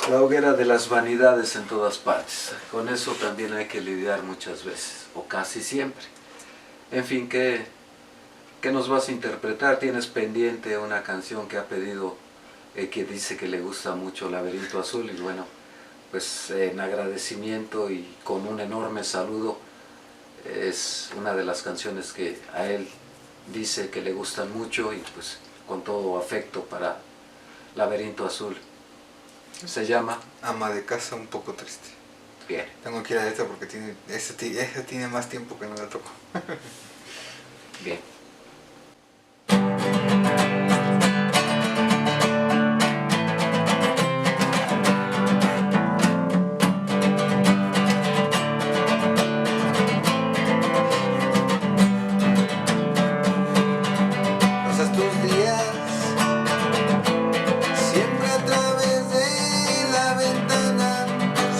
la hoguera de las vanidades en todas partes. Con eso también hay que lidiar muchas veces, o casi siempre. En fin, ¿qué nos vas a interpretar? Tienes pendiente una canción que ha pedido, que dice que le gusta mucho Laberinto Azul, y bueno, pues en agradecimiento y con un enorme saludo, es una de las canciones que a él dice que le gustan mucho, y pues con todo afecto para Laberinto Azul. Se llama ama de casa un poco triste. Bien. Tengo que ir a esta porque esta tiene más tiempo que no la toco. Bien. Pasas tus días siempre a través de la ventana,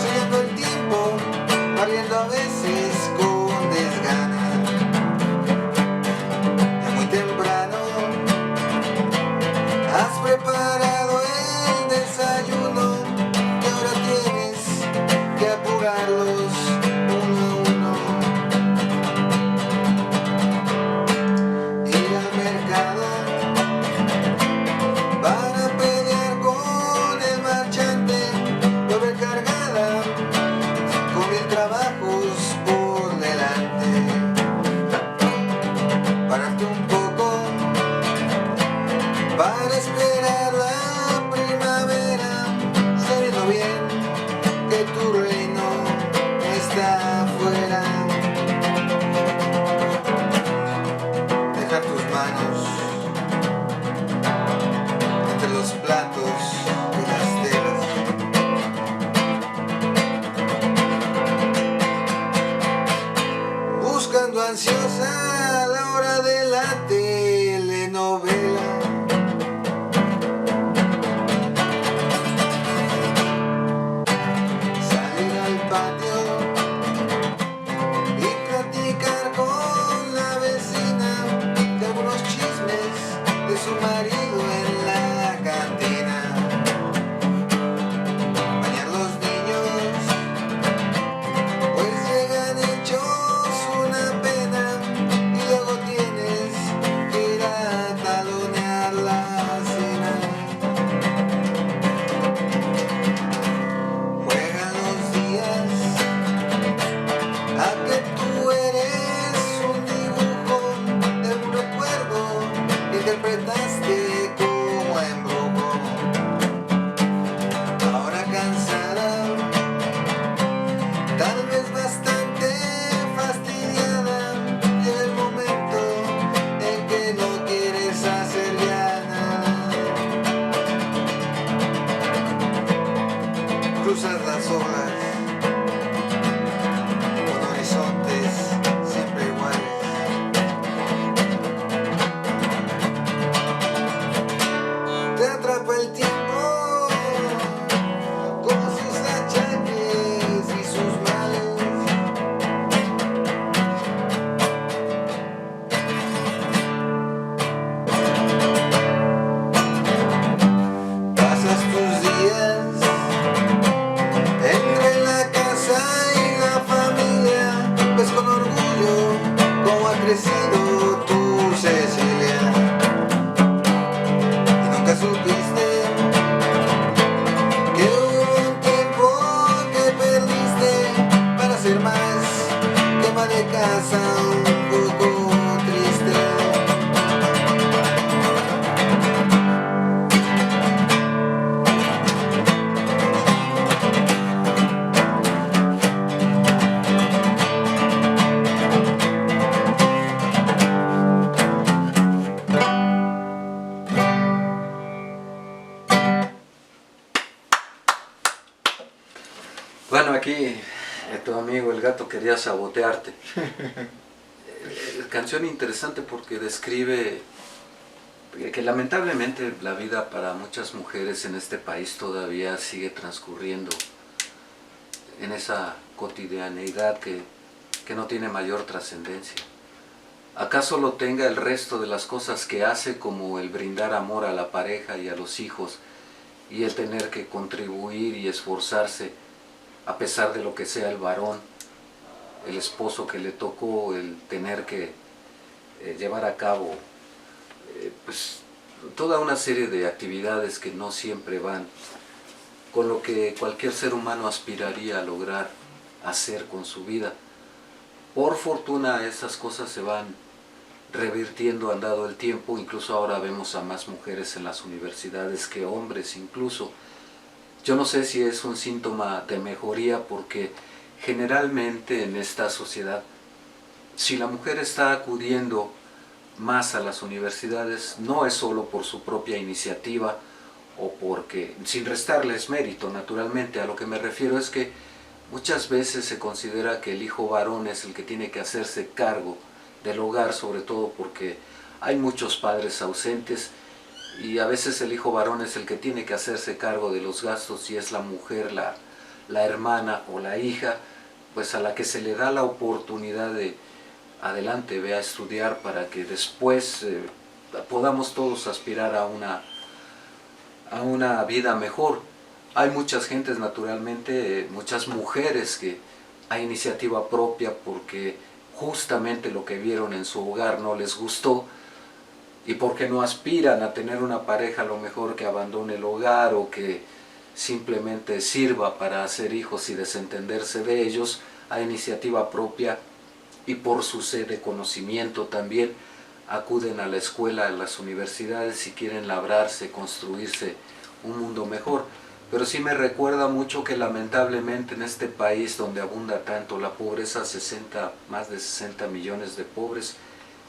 siguiendo el tiempo, barriendo a veces con desgana. manos entre los platos y las telas. Buscando ansiosa la hora de la telenovela. Salir al patio y platicar con la vecina de algunos chismes de su marido en la cantina. Bañar los niños, pues llegan hechos una pena y luego tienes que ir a talonear la cena. Juegan los días a que tú eres un dibujo de un recuerdo que interpretaste como embrujo. Ahora cansada, tal vez bastante fastidiada, llega el momento en que no quieres hacer ya nada. Cruzas las horas con horizontes siempre iguales. Te atrapa el tiempo con sus achaques y sus males. Pasas tus días entre la casa y la familia, ves con orgullo cómo ha crecido tu Cecilia. Y nunca supiste que hubo un tiempo que perdiste para ser más que ama de casa un poco triste. Bueno, aquí tu amigo el gato quería sabotearte. Canción interesante porque describe que lamentablemente la vida para muchas mujeres en este país todavía sigue transcurriendo en esa cotidianeidad que no tiene mayor trascendencia. ¿Acaso lo tenga el resto de las cosas que hace, como el brindar amor a la pareja y a los hijos, y el tener que contribuir y esforzarse a pesar de lo que sea el varón, el esposo que le tocó, el tener que llevar a cabo pues toda una serie de actividades que no siempre van con lo que cualquier ser humano aspiraría a lograr hacer con su vida? Por fortuna esas cosas se van revirtiendo andado el tiempo. Incluso ahora vemos a más mujeres en las universidades que hombres incluso. Yo no sé si es un síntoma de mejoría, porque generalmente en esta sociedad, si la mujer está acudiendo más a las universidades, no es solo por su propia iniciativa o porque, sin restarles mérito naturalmente, a lo que me refiero es que muchas veces se considera que el hijo varón es el que tiene que hacerse cargo del hogar, sobre todo porque hay muchos padres ausentes, y a veces el hijo varón es el que tiene que hacerse cargo de los gastos, y es la mujer, la hermana o la hija, pues a la que se le da la oportunidad de adelante, ve a estudiar para que después podamos todos aspirar a una vida mejor. Hay muchas gentes, naturalmente, muchas mujeres que a iniciativa propia, porque justamente lo que vieron en su hogar no les gustó, y porque no aspiran a tener una pareja, a lo mejor que abandone el hogar o que simplemente sirva para hacer hijos y desentenderse de ellos, a iniciativa propia y por su sed de conocimiento también acuden a la escuela, a las universidades, y quieren labrarse, construirse un mundo mejor. Pero sí me recuerda mucho que lamentablemente en este país donde abunda tanto la pobreza, más de 60 millones de pobres,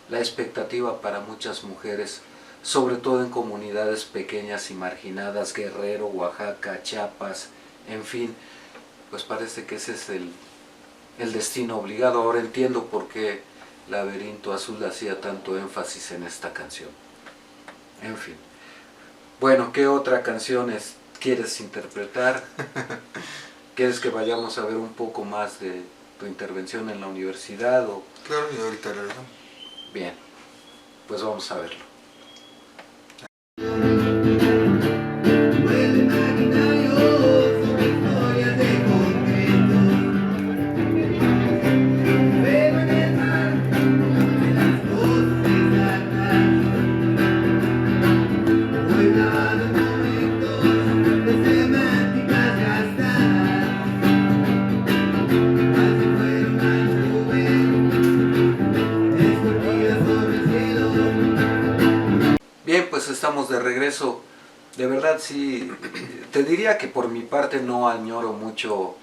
la expectativa para muchas mujeres, sobre todo en comunidades pequeñas y marginadas, Guerrero, Oaxaca, Chiapas, en fin, pues parece que ese es el destino obligado. Ahora entiendo por qué Laberinto Azul hacía tanto énfasis en esta canción. En fin. Bueno, ¿qué otra canción quieres interpretar? ¿Quieres que vayamos a ver un poco más de tu intervención en la universidad? Claro, y ahorita regresamos. Bien, pues vamos a verlo. Bien, pues estamos de regreso. De verdad sí, te diría que por mi parte no añoro mucho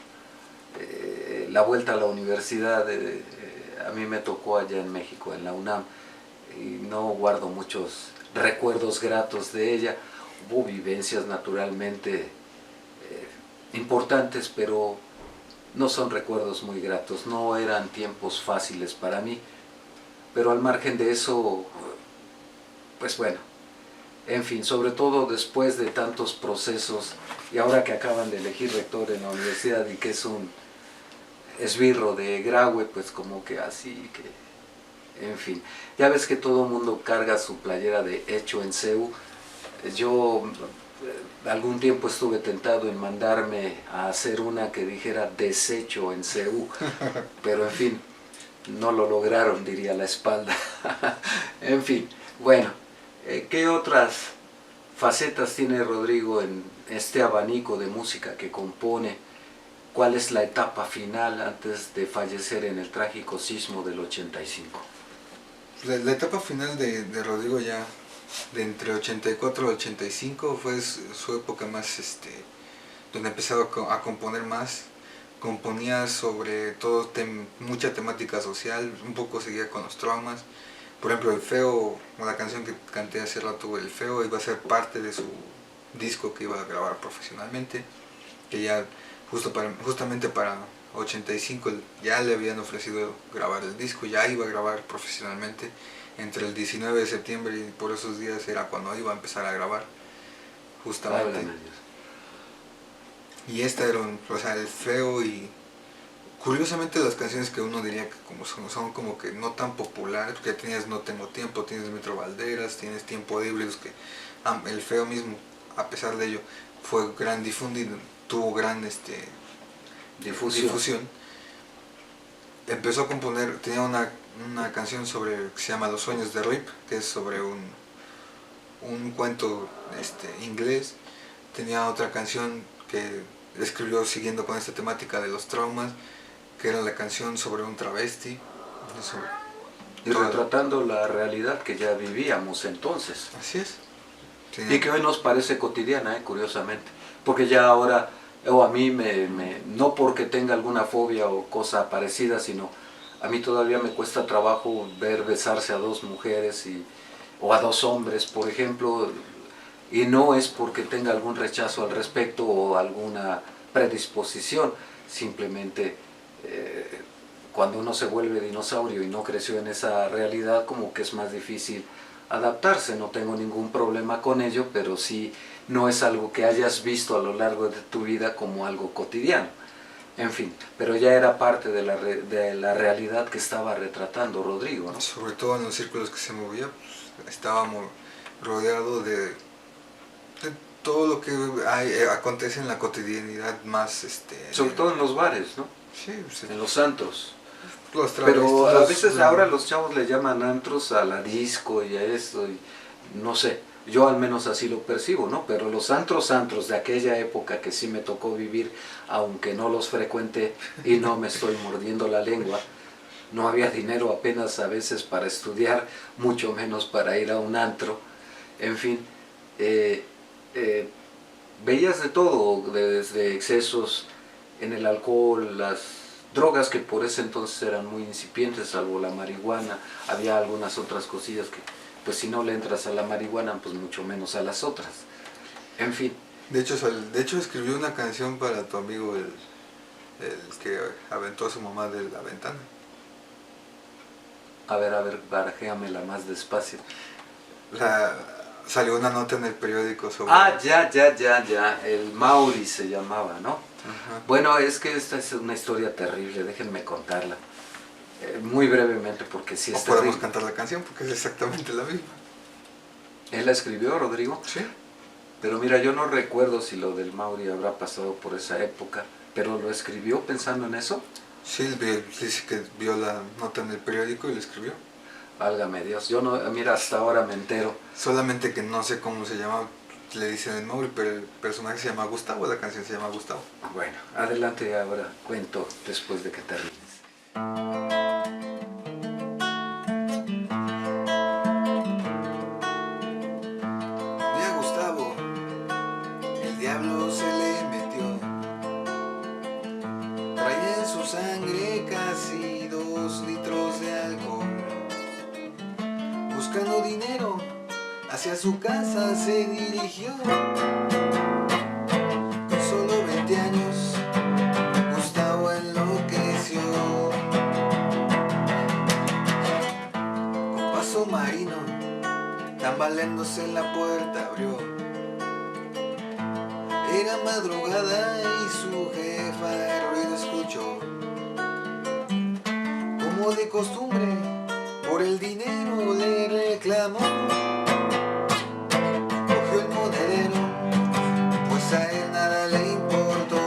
la vuelta a la universidad. A mí me tocó allá en México, en la UNAM, y no guardo muchos recuerdos gratos de ella. Hubo vivencias naturalmente importantes, pero no son recuerdos muy gratos, no eran tiempos fáciles para mí. Pero al margen de eso, pues bueno, en fin, sobre todo después de tantos procesos, y ahora que acaban de elegir rector en la universidad y que es un esbirro de Graue, pues como que así, que, en fin, ya ves que todo el mundo carga su playera de hecho en CEU. Yo algún tiempo estuve tentado en mandarme a hacer una que dijera desecho en CEU, pero en fin, no lo lograron, diría la espalda. En fin, bueno, ¿qué otras facetas tiene Rodrigo en este abanico de música que compone? ¿Cuál es la etapa final antes de fallecer en el trágico sismo del 85? La etapa final de Rodrigo ya, de entre 84 y 85, fue su época más, donde empezaba a componer más. Componía sobre todo mucha temática social, un poco seguía con los traumas. Por ejemplo, El Feo, la canción que canté hace rato, El Feo, iba a ser parte de su disco que iba a grabar profesionalmente, que ya justamente para 85 ya le habían ofrecido grabar el disco, ya iba a grabar profesionalmente. Entre el 19 de septiembre y por esos días era cuando iba a empezar a grabar, justamente. Y esta era, o sea, El Feo, y curiosamente las canciones que uno diría que como son como que no tan populares, porque tenías No Tengo Tiempo, tienes Metro Valderas, tienes Tiempo de Híbridos, que El Feo mismo, a pesar de ello, fue gran difundido, tuvo gran difusión. Empezó a componer, tenía una canción que se llama Los Sueños de Rip, que es sobre un cuento inglés. Tenía otra canción que escribió siguiendo con esta temática de los traumas, que era la canción sobre un travesti. Y retratando la realidad que ya vivíamos entonces. Así es. Sí. Y que hoy nos parece cotidiana, curiosamente. Porque ya ahora, o a mí, no porque tenga alguna fobia o cosa parecida, sino a mí todavía me cuesta trabajo ver besarse a dos mujeres o a dos hombres, por ejemplo, y no es porque tenga algún rechazo al respecto o alguna predisposición, simplemente cuando uno se vuelve dinosaurio y no creció en esa realidad, como que es más difícil adaptarse. No tengo ningún problema con ello, pero sí no es algo que hayas visto a lo largo de tu vida como algo cotidiano. En fin, pero ya era parte de la realidad que estaba retratando Rodrigo, ¿no? Sobre todo en los círculos que se movía, pues, estábamos rodeados de todo lo que acontece en la cotidianidad más... Sobre todo en los bares, ¿no? Sí, sí. En los antros. Pero a veces ahora los chavos le llaman antros a la disco y a esto, y no sé, yo al menos así lo percibo, ¿no? Pero los antros de aquella época que sí me tocó vivir, aunque no los frecuenté y no me estoy mordiendo la lengua, no había dinero apenas a veces para estudiar, mucho menos para ir a un antro, en fin, veías de todo, desde excesos en el alcohol, las drogas que por ese entonces eran muy incipientes, salvo la marihuana. Había algunas otras cosillas que, pues si no le entras a la marihuana, pues mucho menos a las otras. En fin. De hecho escribió una canción para tu amigo el que aventó a su mamá de la ventana. A ver, barajéamela más despacio. Salió una nota en el periódico sobre... Ah, ya, el Mauri se llamaba, ¿no? Ajá. Bueno, es que esta es una historia terrible, déjenme contarla. Muy brevemente, porque sí O es podemos terrible. cantar la canción porque es exactamente la misma. ¿Él la escribió, Rodrigo? Sí. Pero mira, yo no recuerdo si lo del Mauri habrá pasado por esa época, pero ¿lo escribió pensando en eso? Sí, dice que vio la nota en el periódico y la escribió. Válgame Dios, yo no, mira, hasta ahora me entero. Solamente que no sé cómo se llama, le dicen el Mauri, pero el personaje se llama Gustavo, la canción se llama Gustavo. Bueno, adelante ahora, cuento después de que termines. Vi a Gustavo, el diablo se le metió. Traía en su sangre casi 2 litros de alcohol. Buscando dinero, hacia su casa se dirigió. Con solo 20 años, Gustavo enloqueció. Con paso marino, tambaleándose la puerta abrió. Era madrugada y su jefa el ruido escuchó. Como de costumbre, por el dinero le reclamó. Cogió el monedero, pues a él nada le importó.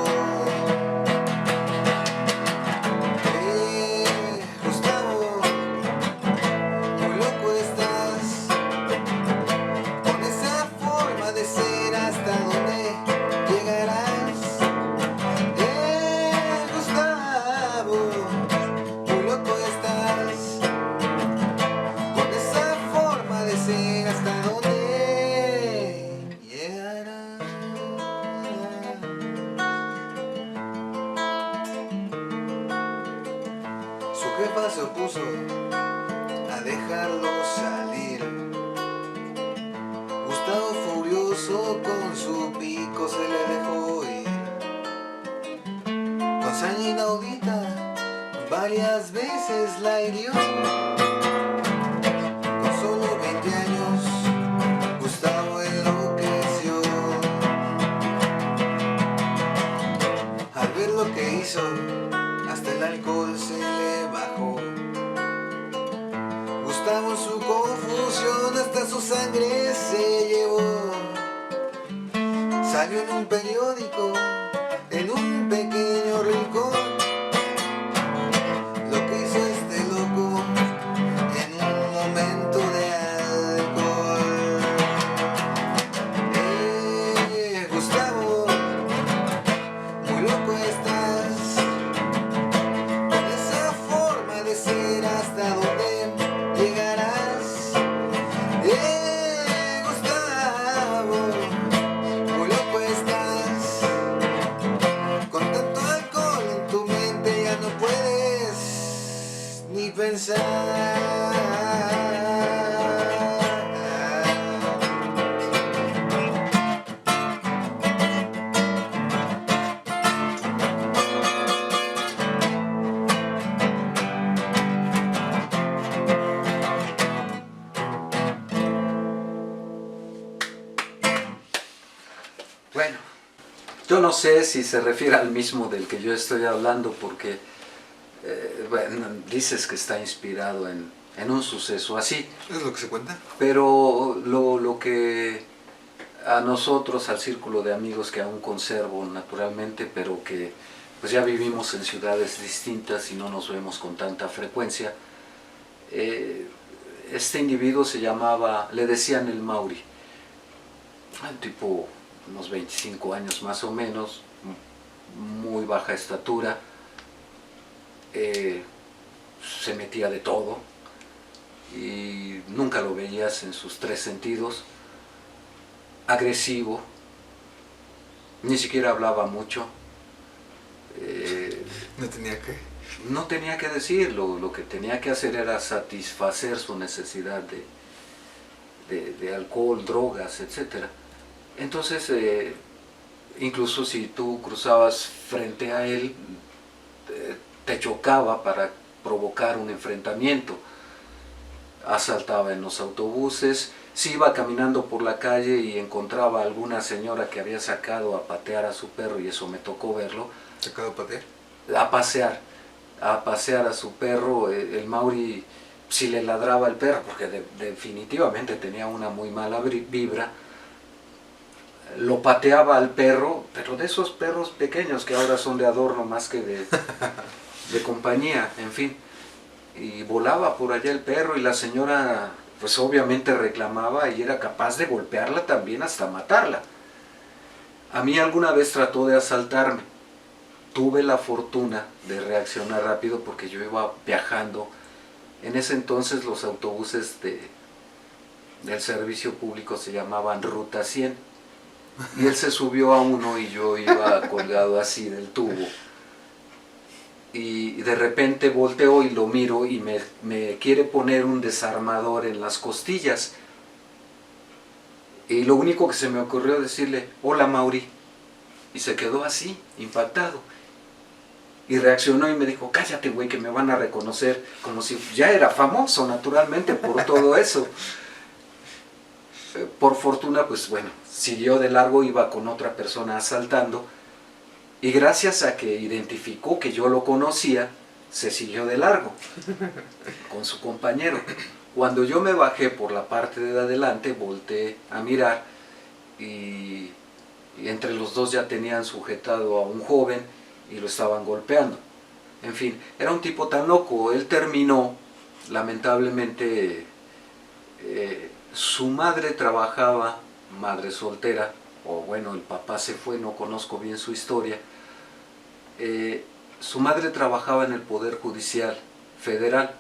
Gustavo, muy loco estás. Con esa forma de ser, ¿hasta dónde llegarás? Gustavo, muy loco estás. Con esa forma de ser, ¿hasta dónde llegarás? Su jefa se opuso a dejarlo salir. Gustavo furioso con su pico se le dejó ir. Con saña inaudita varias veces la hirió. Con solo 20 años Gustavo enloqueció. Al ver lo que hizo, hasta el alcohol se le bajó. Gustavo en su confusión hasta su sangre se llevó. Salió en un periódico, en un pequeño rincón. Lo que hizo este loco en un momento de alcohol. Gustavo, muy loco estás. Con esa forma de ser, ¿hasta dónde llegarás? Gustavo, muy loco estás. Con tanto alcohol en tu mente ya no puedes ni pensar. Bueno, yo no sé si se refiere al mismo del que yo estoy hablando, porque bueno, dices que está inspirado en un suceso así, ¿Es lo que se cuenta? pero lo que a nosotros, al círculo de amigos que aún conservo naturalmente, pero que pues ya vivimos en ciudades distintas y no nos vemos con tanta frecuencia, este individuo se llamaba, le decían el Mauri, un tipo unos 25 años más o menos, muy baja estatura, se metía de todo y nunca lo veías en sus 3 sentidos, agresivo, ni siquiera hablaba mucho, No tenía que. no tenía que decirlo, lo que tenía que hacer era satisfacer su necesidad de alcohol, drogas, etc. Entonces, incluso si tú cruzabas frente a él, te chocaba para provocar un enfrentamiento, asaltaba en los autobuses, si iba caminando por la calle y encontraba a alguna señora que había sacado a patear a su perro, y eso me tocó verlo. ¿Sacado a patear? A pasear a su perro, el Mauri si le ladraba al perro, porque definitivamente tenía una muy mala vibra, lo pateaba al perro, pero de esos perros pequeños que ahora son de adorno más que de compañía, en fin. Y volaba por allá el perro y la señora pues obviamente reclamaba y era capaz de golpearla también hasta matarla. A mí alguna vez trató de asaltarme. Tuve la fortuna de reaccionar rápido porque yo iba viajando. En ese entonces los autobuses del servicio público se llamaban Ruta 100. Y él se subió a uno y yo iba colgado así del tubo. Y de repente volteo y lo miro y me quiere poner un desarmador en las costillas. Y lo único que se me ocurrió decirle, hola Mauri. Y se quedó así, impactado. Y reaccionó y me dijo, cállate güey, que me van a reconocer, como si ya era famoso naturalmente por todo eso. Por fortuna, pues bueno, siguió de largo, iba con otra persona asaltando, y gracias a que identificó que yo lo conocía, se siguió de largo con su compañero. Cuando yo me bajé por la parte de adelante, volteé a mirar, y entre los dos ya tenían sujetado a un joven y lo estaban golpeando. En fin, era un tipo tan loco. Él terminó, lamentablemente, su madre trabajaba, madre soltera, o bueno, el papá se fue, no conozco bien su historia. Su madre trabajaba en el Poder Judicial Federal,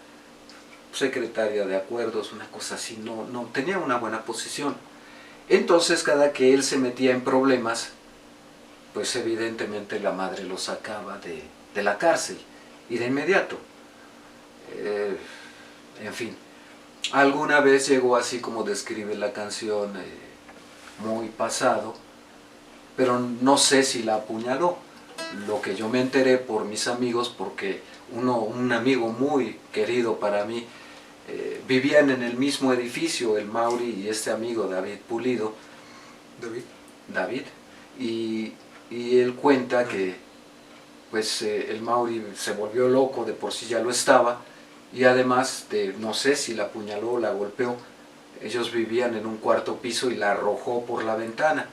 secretaria de acuerdos, una cosa así, no tenía una buena posición. Entonces, cada que él se metía en problemas, pues evidentemente la madre lo sacaba de la cárcel, y de inmediato. En fin, alguna vez llegó así como describe la canción, muy pasado, pero no sé si la apuñaló. Lo que yo me enteré por mis amigos, porque un amigo muy querido para mí, vivían en el mismo edificio, el Mauri y este amigo David Pulido. David. Y él cuenta que pues el Mauri se volvió loco, de por sí ya lo estaba, y además no sé si la apuñaló o la golpeó. Ellos vivían en un cuarto piso y la arrojó por la ventana.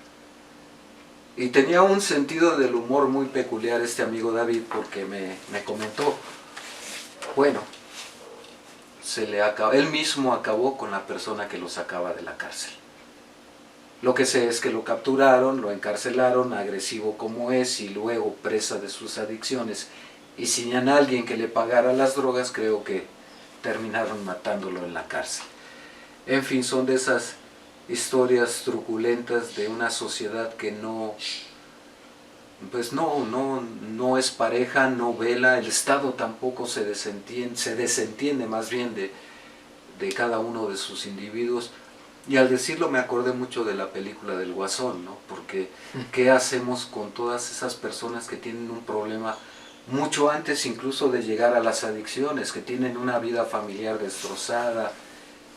Y tenía un sentido del humor muy peculiar este amigo David, porque me comentó, bueno, él mismo acabó con la persona que lo sacaba de la cárcel. Lo que sé es que lo capturaron, lo encarcelaron, agresivo como es, y luego presa de sus adicciones, y sin a alguien que le pagara las drogas, creo que terminaron matándolo en la cárcel. En fin, son de esas historias truculentas de una sociedad que no es pareja, no vela, el Estado tampoco se desentiende más bien de cada uno de sus individuos. Y al decirlo me acordé mucho de la película del Guasón, ¿no? Porque ¿qué hacemos con todas esas personas que tienen un problema mucho antes incluso de llegar a las adicciones, que tienen una vida familiar destrozada,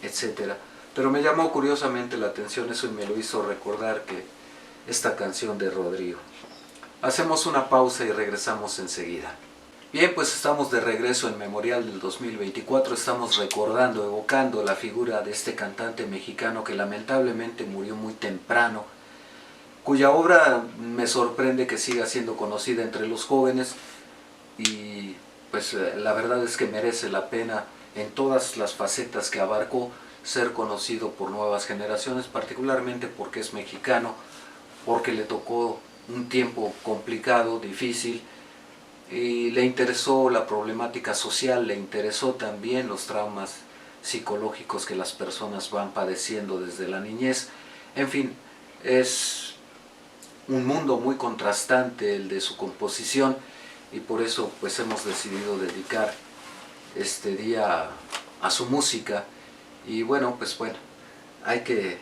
etcétera? Pero me llamó curiosamente la atención eso y me lo hizo recordar que esta canción de Rodrigo. Hacemos una pausa y regresamos enseguida. Bien, pues estamos de regreso en Memorial del 2024, estamos recordando, evocando la figura de este cantante mexicano que lamentablemente murió muy temprano, cuya obra me sorprende que siga siendo conocida entre los jóvenes, y pues la verdad es que merece la pena en todas las facetas que abarcó ser conocido por nuevas generaciones, particularmente porque es mexicano, porque le tocó un tiempo complicado, difícil, y le interesó la problemática social, le interesó también los traumas psicológicos que las personas van padeciendo desde la niñez. En fin, es un mundo muy contrastante el de su composición, y por eso pues hemos decidido dedicar este día a su música. Y bueno, hay que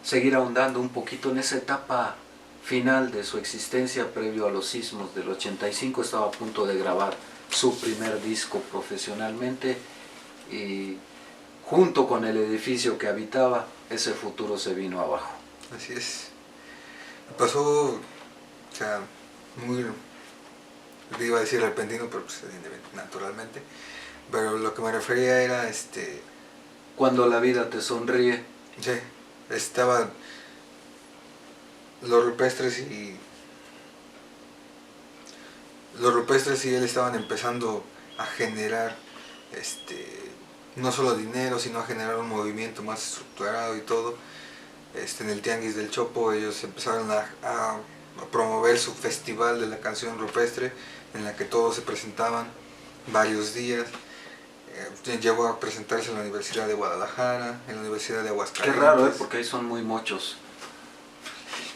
seguir ahondando un poquito en esa etapa final de su existencia previo a los sismos del 85. Estaba a punto de grabar su primer disco profesionalmente y junto con el edificio que habitaba, ese futuro se vino abajo. Así es. Pasó, o sea, muy, iba a decir repentino, pero pues, naturalmente. Pero lo que me refería era, Cuando la vida te sonríe. sí, estaba los rupestres y él estaban empezando a generar, no solo dinero, sino a generar un movimiento más estructurado y todo. En el Tianguis del Chopo ellos empezaron a promover su festival de la canción rupestre, en la que todos se presentaban varios días. Llegó a presentarse en la Universidad de Guadalajara, en la Universidad de Aguascalientes. Qué raro, porque ahí son muy mochos.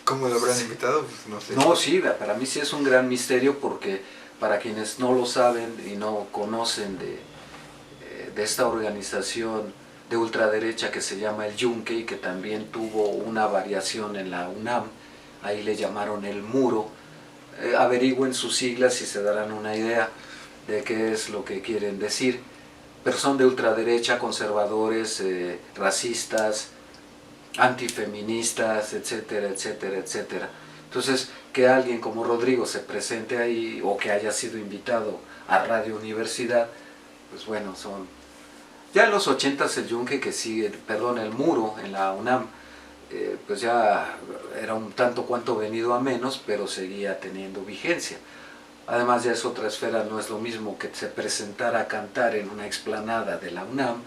¿Cómo lo habrán invitado? Pues no sé. No, sí, para mí sí es un gran misterio, porque para quienes no lo saben y no conocen de esta organización de ultraderecha que se llama el Yunque y que también tuvo una variación en la UNAM, ahí le llamaron el Muro, averigüen sus siglas y se darán una idea de qué es lo que quieren decir. Pero son de ultraderecha, conservadores, racistas, antifeministas, etcétera, etcétera, etcétera. Entonces, que alguien como Rodrigo se presente ahí o que haya sido invitado a Radio Universidad, pues bueno, son... Ya en los 80s el Yunque el Muro en la UNAM, pues ya era un tanto cuanto venido a menos, pero seguía teniendo vigencia. Además ya es otra esfera, no es lo mismo que se presentara a cantar en una explanada de la UNAM,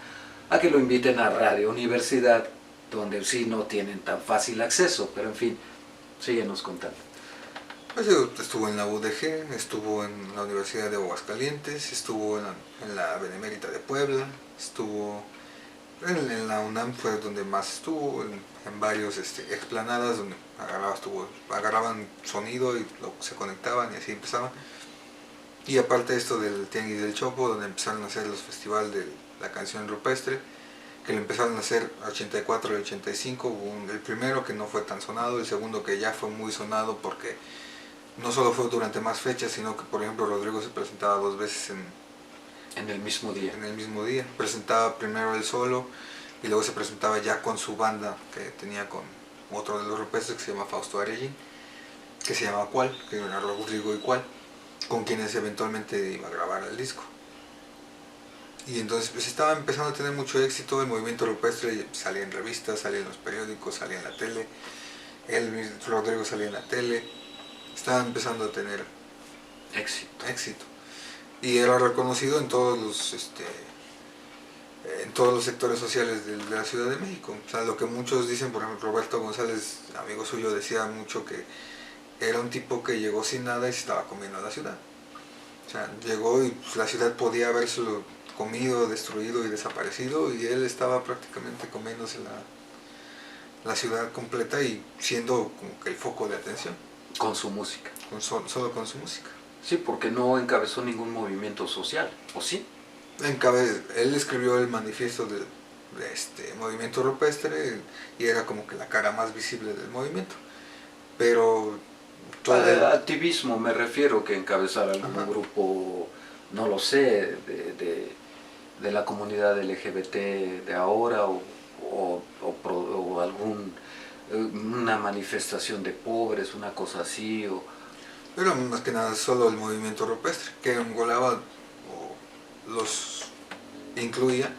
a que lo inviten a Radio Universidad, donde sí no tienen tan fácil acceso, pero en fin, síguenos contando. Pues estuvo en la UDG, estuvo en la Universidad de Aguascalientes, estuvo en la Benemérita de Puebla, estuvo en la UNAM, fue donde más estuvo, en varios explanadas donde agarraban sonido y se conectaban y así empezaban. Y aparte de esto del Tianguis del Chopo, donde empezaron a hacer los festivales de la canción rupestre, que lo empezaron a hacer 84 y 85, hubo el primero que no fue tan sonado, el segundo que ya fue muy sonado porque no solo fue durante más fechas, sino que por ejemplo Rodrigo se presentaba 2 veces en el mismo día. En el mismo día. Presentaba primero él solo y luego se presentaba ya con su banda que tenía con otro de los rupestres que se llama Fausto Arellín, que se llama Cual, que era Rodrigo y Cual, con quienes eventualmente iba a grabar el disco. Y entonces pues estaba empezando a tener mucho éxito el movimiento rupestre, salía en revistas, salía en los periódicos, salía en la tele, Rodrigo salía en la tele, estaba empezando a tener éxito. Y era reconocido en todos los sectores sociales de la Ciudad de México. O sea, lo que muchos dicen, por ejemplo, Roberto González, amigo suyo, decía mucho que era un tipo que llegó sin nada y se estaba comiendo a la ciudad. O sea, llegó y pues, la ciudad podía haberse comido, destruido y desaparecido, y él estaba prácticamente comiéndose la ciudad completa y siendo como que el foco de atención. Con su música. Solo con su música. Sí, porque no encabezó ningún movimiento social, ¿o sí? Él escribió el manifiesto de este movimiento rupestre y era como que la cara más visible del movimiento. Pero todo activismo me refiero, que encabezar algún grupo, no lo sé, de la comunidad LGBT de ahora o una manifestación de pobres, una cosa así. Pero más que nada solo el movimiento rupestre, que engolaba o los incluía,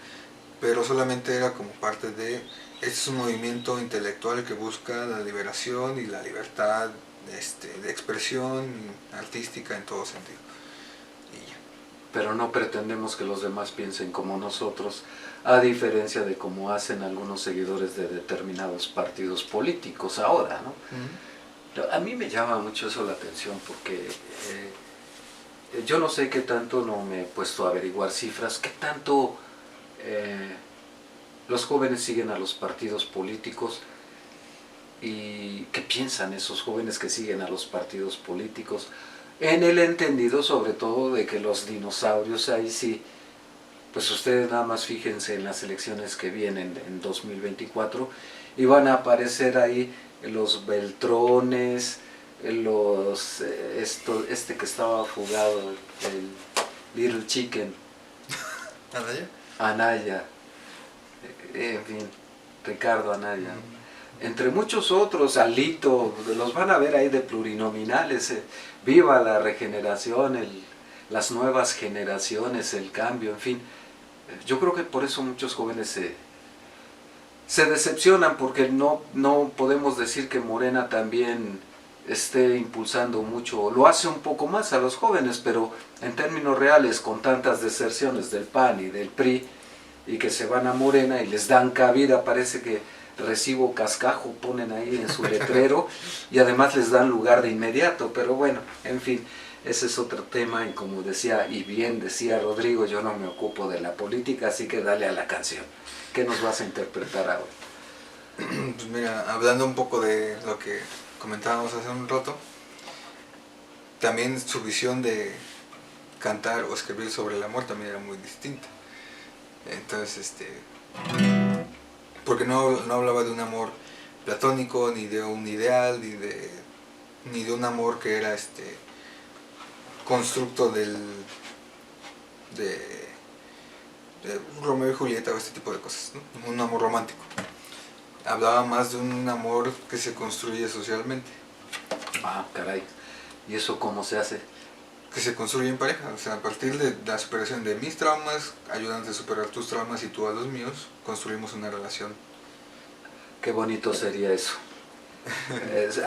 pero solamente era como parte de... Este es un movimiento intelectual que busca la liberación y la libertad de expresión artística en todo sentido. Y ya. Pero no pretendemos que los demás piensen como nosotros, a diferencia de cómo hacen algunos seguidores de determinados partidos políticos ahora, ¿no? A mí me llama mucho eso la atención porque yo no sé qué tanto, no me he puesto a averiguar cifras, qué tanto los jóvenes siguen a los partidos políticos y qué piensan esos jóvenes que siguen a los partidos políticos en el entendido sobre todo de que los dinosaurios ahí sí, pues ustedes nada más fíjense en las elecciones que vienen en 2024 y van a aparecer ahí los Beltrones, este que estaba fugado, el Little Chicken, ¿Anaya? Anaya, en fin, Ricardo Anaya, entre muchos otros, Alito, los van a ver ahí de plurinominales, viva la regeneración, las nuevas generaciones, el cambio, en fin. Yo creo que por eso muchos jóvenes se decepcionan, porque no podemos decir que Morena también esté impulsando mucho, lo hace un poco más a los jóvenes, pero en términos reales, con tantas deserciones del PAN y del PRI, y que se van a Morena y les dan cabida, parece que recibo cascajo, ponen ahí en su letrero, y además les dan lugar de inmediato, pero bueno, en fin, ese es otro tema, y como decía, y bien decía Rodrigo, yo no me ocupo de la política, así que dale a la canción. ¿Qué nos vas a interpretar ahora? Pues mira, hablando un poco de lo que comentábamos hace un rato, también su visión de cantar o escribir sobre el amor también era muy distinta. Entonces, porque no hablaba de un amor platónico, ni de un ideal, ni de un amor que era constructo de Romeo y Julieta o este tipo de cosas, ¿no? Un amor romántico. Hablaba más de un amor que se construye socialmente. Ah, caray. ¿Y eso cómo se hace? Que se construye en pareja, o sea, a partir de la superación de mis traumas, ayudándote a superar tus traumas y tú a los míos, construimos una relación. Qué bonito sería eso.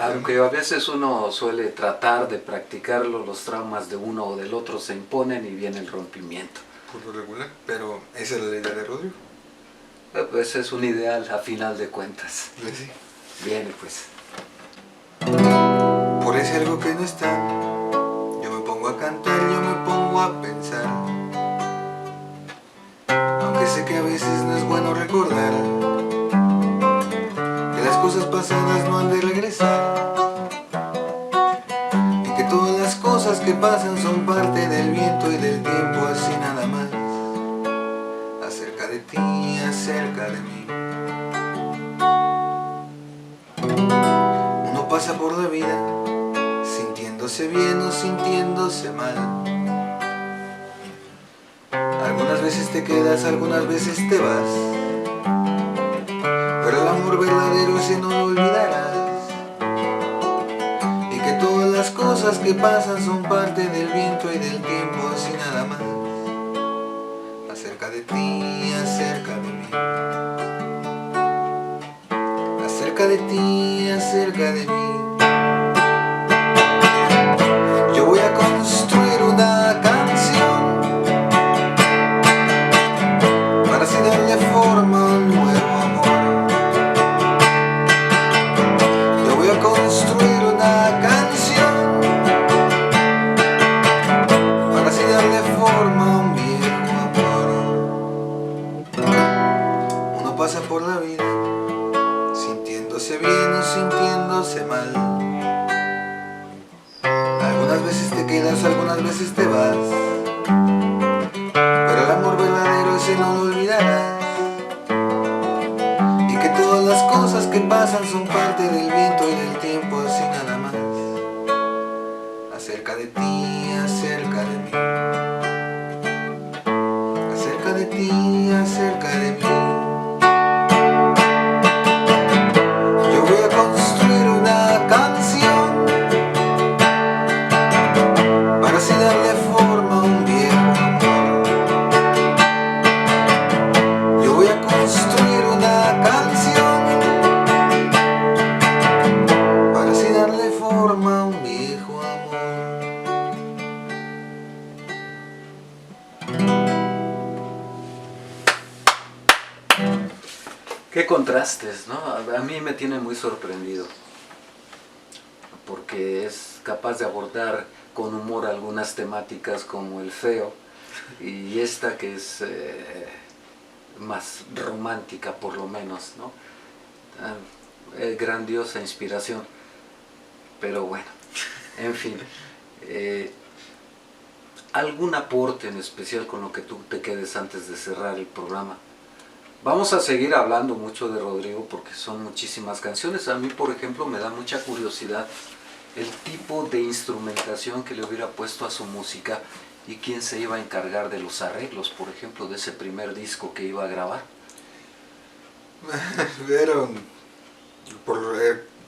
Aunque a veces uno suele tratar de practicarlo, los traumas de uno o del otro se imponen y viene el rompimiento. Por lo regular, pero esa es la idea de Rodrigo. Pues es un ideal a final de cuentas. Sí. Viene pues. Por ese algo que no está, yo me pongo a cantar, yo me pongo a pensar. Aunque sé que a veces no es bueno recordar que las cosas pasadas no han de regresar, y que todas las cosas que pasan son parte del viento y del tiempo, así nada más. Acerca de ti, acerca de mí. Uno pasa por la vida sintiéndose bien o sintiéndose mal. Algunas veces te quedas, algunas veces te vas, pero el amor verdadero ese no lo olvidarás, y que todas las cosas que pasan son parte del viento y del tiempo, así nada más. Acerca de ti, acerca de mí. Acerca de ti, acerca de mí. Yo voy a construir una canción para así darle forma a un nuevo amor. Yo voy a construir una canción para así darle forma a un viejo amor. Uno pasa por la vida sintiéndose bien o sintiéndose mal. Algunas veces te quedas, algunas veces te vas, pero el amor verdadero ese no lo olvidarás, y que todas las cosas que pasan son parte del viento y del tiempo, así nada más. Acerca de ti, acerca de mí. Acerca de ti, acerca de mí. Yo voy a construir una canción para así darle forma a un viejo amor. Yo voy a construir una canción para así darle forma a un viejo amor. Qué contrastes, ¿no? A mí me tiene muy sorprendido, porque es capaz de abordar con humor algunas temáticas como el feo, y esta que es más romántica por lo menos, ¿no? Grandiosa inspiración, pero bueno, en fin. ¿Algún aporte en especial con lo que tú te quedes antes de cerrar el programa? Vamos a seguir hablando mucho de Rodrigo porque son muchísimas canciones. A mí, por ejemplo, me da mucha curiosidad el tipo de instrumentación que le hubiera puesto a su música y quién se iba a encargar de los arreglos, por ejemplo, de ese primer disco que iba a grabar.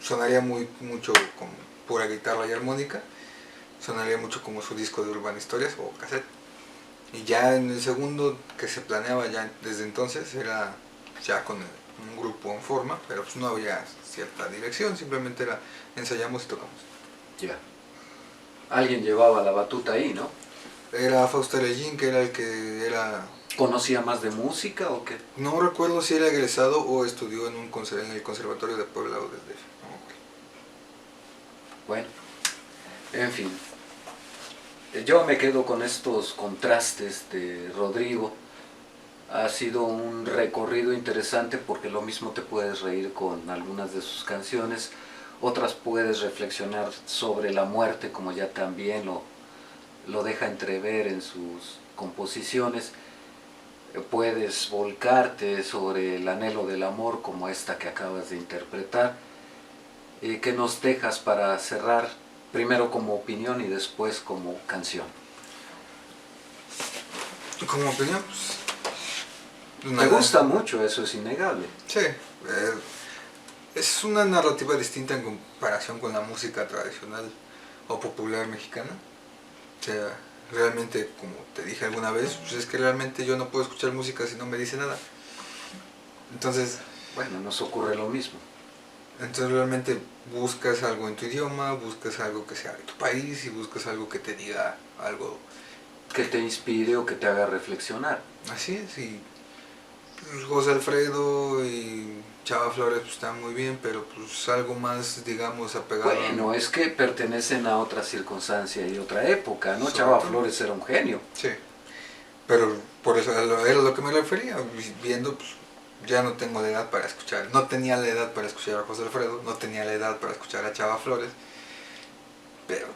Sonaría mucho con pura guitarra y armónica, sonaría mucho como su disco de Urban Historias o cassette. Y ya en el segundo que se planeaba ya desde entonces era ya con un grupo en forma, pero pues no había cierta dirección, simplemente era ensayamos y tocamos. Ya. Alguien llevaba la batuta ahí, ¿no? Era Fausto Arellín, que era el que era... ¿Conocía más de música o qué? No recuerdo si era egresado o estudió en el Conservatorio de Puebla o del DF. Bueno, en fin. Yo me quedo con estos contrastes de Rodrigo. Ha sido un recorrido interesante porque lo mismo te puedes reír con algunas de sus canciones, otras puedes reflexionar sobre la muerte, como ya también lo deja entrever en sus composiciones. Puedes volcarte sobre el anhelo del amor, como esta que acabas de interpretar. ¿Qué nos dejas para cerrar, primero como opinión y después como canción? Como opinión, pues... ¿Te gusta mucho? Eso es innegable. Sí, es una narrativa distinta en comparación con la música tradicional o popular mexicana. O sea, realmente, como te dije alguna vez, pues es que realmente yo no puedo escuchar música si no me dice nada. Entonces... Bueno, nos ocurre lo mismo. Entonces realmente buscas algo en tu idioma, buscas algo que sea de tu país y buscas algo que te diga algo. Que te inspire o que te haga reflexionar. Así es, y pues, José Alfredo y Chava Flores pues, están muy bien, pero pues algo más, digamos, apegado. Bueno, es que pertenecen a otra circunstancia y otra época, ¿no? Chava Flores era un genio. Sí, pero por eso era lo que me refería, viendo pues ya no tengo la edad para escuchar, no tenía la edad para escuchar a José Alfredo, no tenía la edad para escuchar a Chava Flores, pero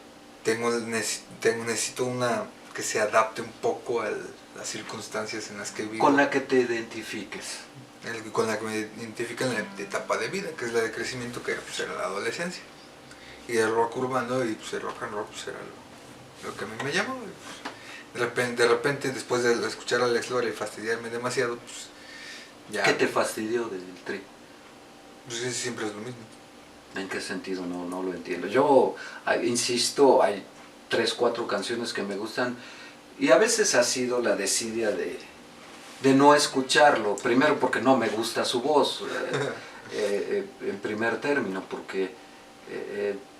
necesito una que se adapte un poco a las circunstancias en las que vivo. Con la que te identifiques. Con la que me identifica en la etapa de vida, que es la de crecimiento, que pues, era la adolescencia. Y el rock urbano y pues, el rock and roll pues, era lo que a mí me llamó. Pues, de repente, después de escuchar a Alex Lora y fastidiarme demasiado, pues ya... ¿Qué te fastidió del Tri? Pues siempre es lo mismo. ¿En qué sentido? No lo entiendo. Yo insisto, hay 3, 4 canciones que me gustan y a veces ha sido la desidia de no escucharlo. Primero porque no me gusta su voz, en primer término, porque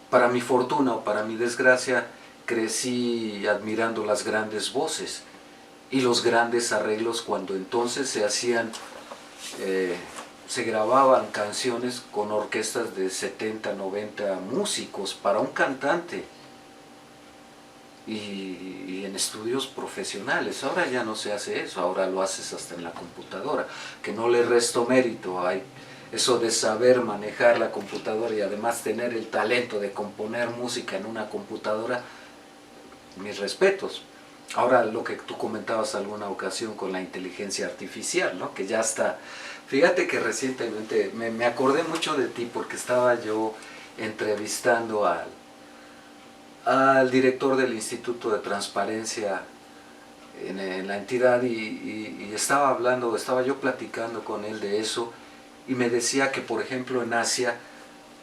para mi fortuna o para mi desgracia crecí admirando las grandes voces y los grandes arreglos cuando entonces se hacían... se grababan canciones con orquestas de 70, 90 músicos para un cantante y en estudios profesionales. Ahora ya no se hace eso, ahora lo haces hasta en la computadora, que no le resto mérito. Hay eso de saber manejar la computadora y además tener el talento de componer música en una computadora, mis respetos. Ahora lo que tú comentabas alguna ocasión con la inteligencia artificial, ¿no? Que ya está. Fíjate que recientemente me acordé mucho de ti porque estaba yo entrevistando al director del Instituto de Transparencia en la entidad y estaba yo platicando con él de eso y me decía que por ejemplo en Asia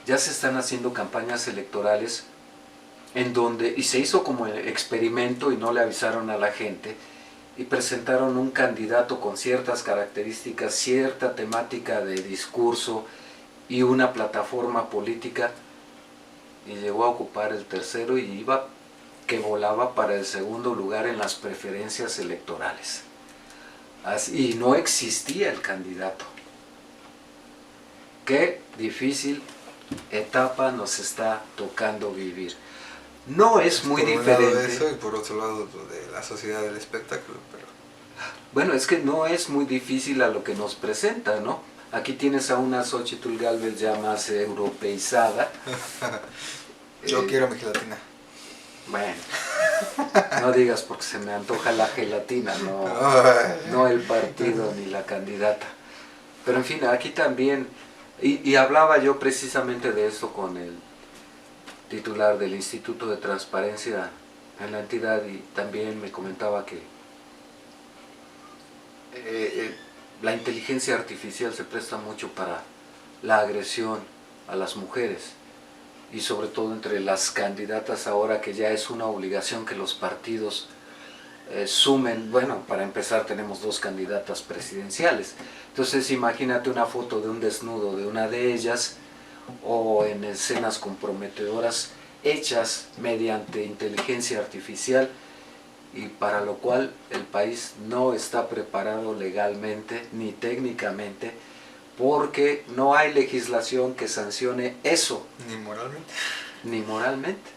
ya se están haciendo campañas electorales en donde, y se hizo como experimento y no le avisaron a la gente, y presentaron un candidato con ciertas características, cierta temática de discurso y una plataforma política, y llegó a ocupar el tercero y que volaba para el segundo lugar en las preferencias electorales. Y no existía el candidato. Qué difícil etapa nos está tocando vivir. No es muy diferente. Por un lado eso y por otro lado de la sociedad del espectáculo. Pero... Bueno, es que no es muy difícil a lo que nos presenta, ¿no? Aquí tienes a una Xóchitl Gálvez ya más europeizada. Yo quiero mi gelatina. Bueno, no digas porque se me antoja la gelatina, no, Ay. no el partido ni la candidata. Pero en fin, aquí también, y hablaba yo precisamente de esto con el titular del Instituto de Transparencia en la entidad y también me comentaba que la inteligencia artificial se presta mucho para la agresión a las mujeres y sobre todo entre las candidatas ahora que ya es una obligación que los partidos sumen. Bueno, para empezar tenemos 2 candidatas presidenciales, entonces imagínate una foto de un desnudo de una de ellas o en escenas comprometedoras hechas mediante inteligencia artificial y para lo cual el país no está preparado legalmente ni técnicamente porque no hay legislación que sancione eso. Ni moralmente. Ni moralmente.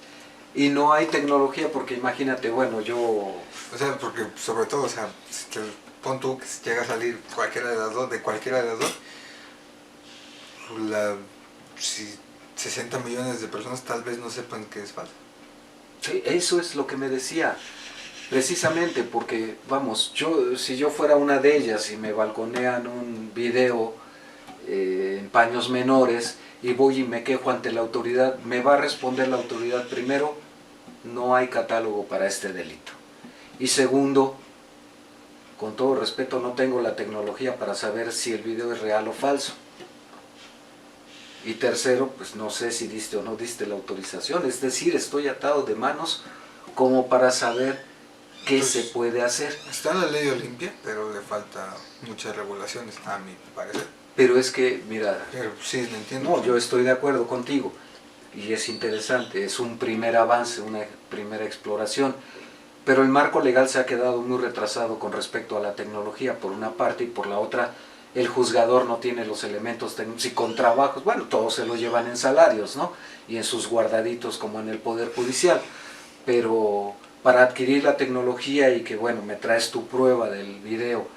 Y no hay tecnología porque imagínate, bueno, yo... O sea, porque sobre todo, o sea, pon tú que llega a salir cualquiera de las dos, si 60 millones de personas tal vez no sepan que es falso. Sí, eso es lo que me decía. Precisamente porque, vamos, si yo fuera una de ellas y me balconean un video en paños menores y voy y me quejo ante la autoridad, me va a responder la autoridad primero, no hay catálogo para este delito. Y segundo, con todo respeto, no tengo la tecnología para saber si el video es real o falso. Y tercero, pues no sé si diste o no diste la autorización, es decir, estoy atado de manos como para saber qué se puede hacer. Está en la ley Olimpia, pero le falta muchas regulaciones, a mi parecer. Pero es que, mira, Pero sí, lo entiendo. no, yo estoy de acuerdo contigo y es interesante, es un primer avance, una primera exploración, pero el marco legal se ha quedado muy retrasado con respecto a la tecnología por una parte y por la otra el juzgador no tiene los elementos técnicos y con trabajos, bueno, todos se lo llevan en salarios, ¿no? Y en sus guardaditos como en el Poder Judicial, pero para adquirir la tecnología y que, bueno, me traes tu prueba del video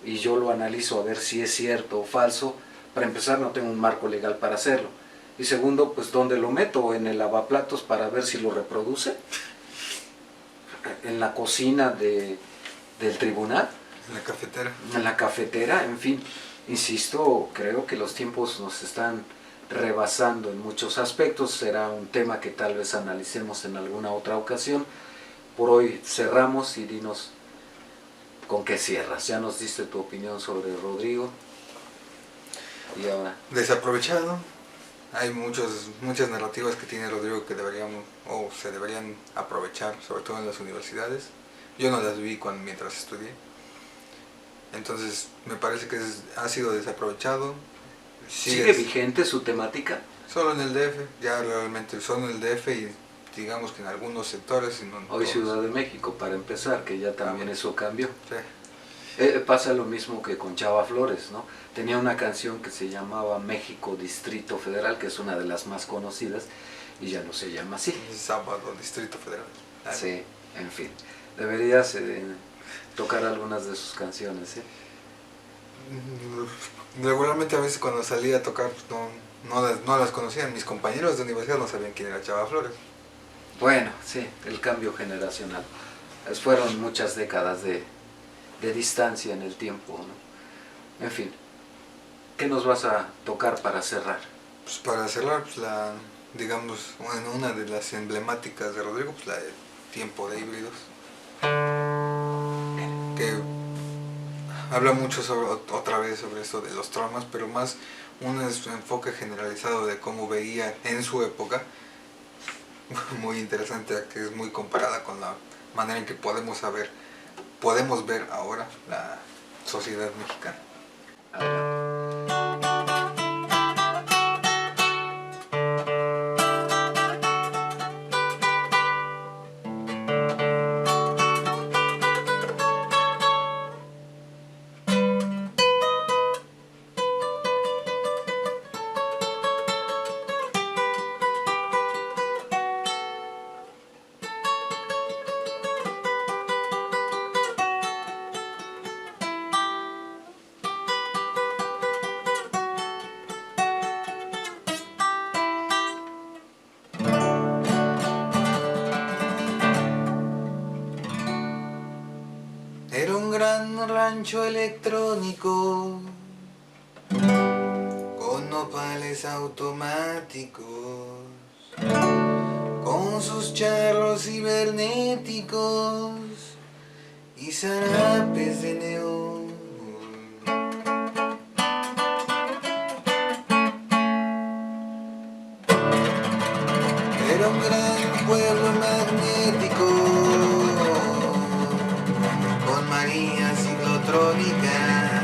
y yo lo analizo a ver si es cierto o falso, para empezar no tengo un marco legal para hacerlo. Y segundo, pues ¿dónde lo meto? ¿En el lavaplatos para ver si lo reproduce? ¿En la cocina del tribunal? En la cafetera. En la cafetera, en fin. Insisto, creo que los tiempos nos están rebasando en muchos aspectos. Será un tema que tal vez analicemos en alguna otra ocasión. Por hoy cerramos y dinos con qué cierras. Ya nos diste tu opinión sobre Rodrigo. Y ahora... Desaprovechado. Hay muchas narrativas que tiene Rodrigo que deberíamos o se deberían aprovechar, sobre todo en las universidades. Yo no las vi mientras estudié. Entonces me parece que ha sido desaprovechado. ¿Sigue vigente su temática? Solo en el DF, ya realmente solo en el DF y digamos que en algunos sectores. Hoy Ciudad de México, para empezar, que ya también eso cambió. Sí. Pasa lo mismo que con Chava Flores, ¿no? Tenía una canción que se llamaba México Distrito Federal, que es una de las más conocidas, y ya no se llama así. Sábado, Distrito Federal. Sí, en fin. Deberías tocar algunas de sus canciones, ¿eh? Regularmente a veces cuando salía a tocar pues no las conocían. Mis compañeros de universidad no sabían quién era Chava Flores. Bueno, sí, el cambio generacional. Fueron muchas décadas de distancia en el tiempo, ¿no? En fin, ¿qué nos vas a tocar para cerrar? Pues para cerrar, pues digamos, una de las emblemáticas de Rodrigo, pues la de Tiempo de Híbridos, que habla mucho otra vez sobre esto de los traumas, pero más un enfoque generalizado de cómo veía en su época, muy interesante, que es muy comparada con la manera en que podemos ver ahora la sociedad mexicana. rancho electrónico con nopales automáticos, con sus charros cibernéticos y zarapes de neón. Era un gran pueblo magnético, con María ciclotrónica,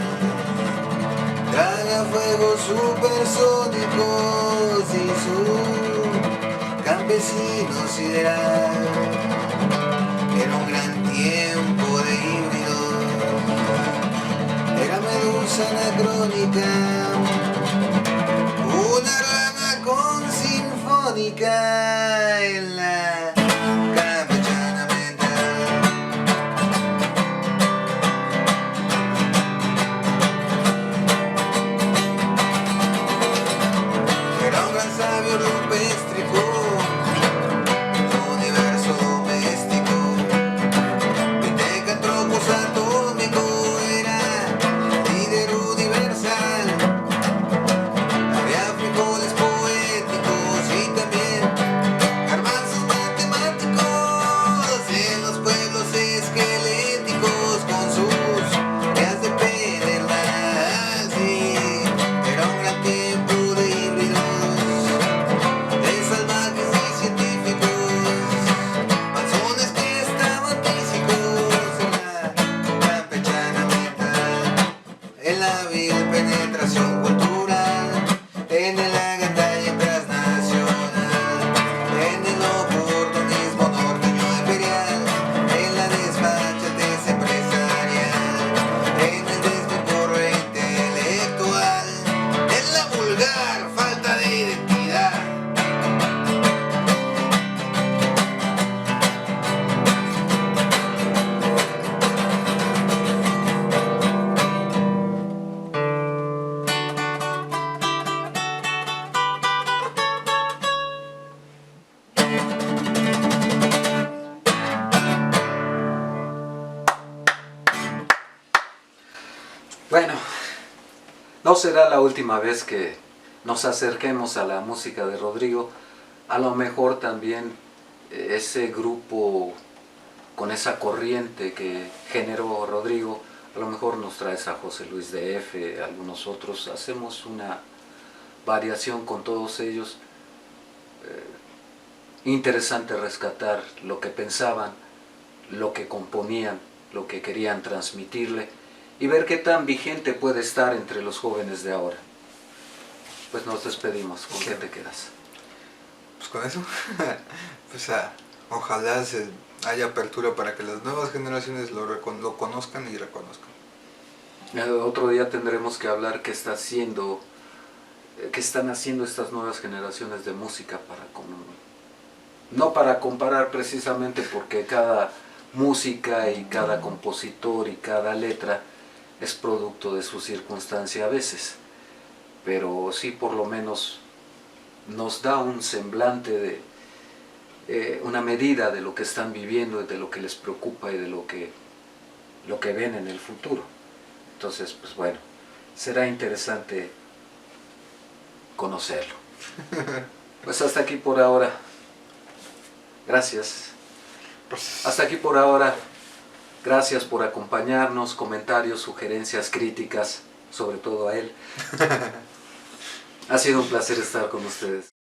tragafuegos supersónicos y su campesino sideral. Era un gran tiempo de híbridos, era medusa anacrónica, una rama con sinfónica en la campechana mental. Era un gran sabio rupéstrico, universo doméstico, pitecantropos atómico, era líder universal. Había frijoles poéticos y también garbanzos matemáticos en los pueblos esqueléticos con sus ideas de pedernal. Sí, era un gran tiempo de híbridos, de salvajes y científicos, panzones que estaban tísicos en la campechana mental, en la vil penetración cultural, en el agandalle transnacional, en el oportunismo norteño imperial, en la desfachatez empresarial, en el despiporre intelectual, en la vulgar falta de identidad. Bueno, no será la última vez que nos acerquemos a la música de Rodrigo. A lo mejor también ese grupo con esa corriente que generó Rodrigo, a lo mejor nos traes a José Luis D.F., algunos otros, hacemos una variación con todos ellos. Interesante rescatar lo que pensaban, lo que componían, lo que querían transmitirle y ver qué tan vigente puede estar entre los jóvenes de ahora. Pues nos despedimos. ¿Con qué te quedas? Pues con eso, pues ojalá haya apertura para que las nuevas generaciones lo conozcan y reconozcan. Otro día tendremos que hablar qué están haciendo estas nuevas generaciones de música no para comparar precisamente, porque cada música y cada compositor y cada letra es producto de su circunstancia a veces, pero sí por lo menos nos da un semblante de una medida de lo que están viviendo, de lo que les preocupa y de lo que ven en el futuro. Entonces, pues bueno, será interesante conocerlo. Pues hasta aquí por ahora. Gracias. Hasta aquí por ahora. Gracias por acompañarnos, comentarios, sugerencias, críticas, sobre todo a él. Ha sido un placer estar con ustedes.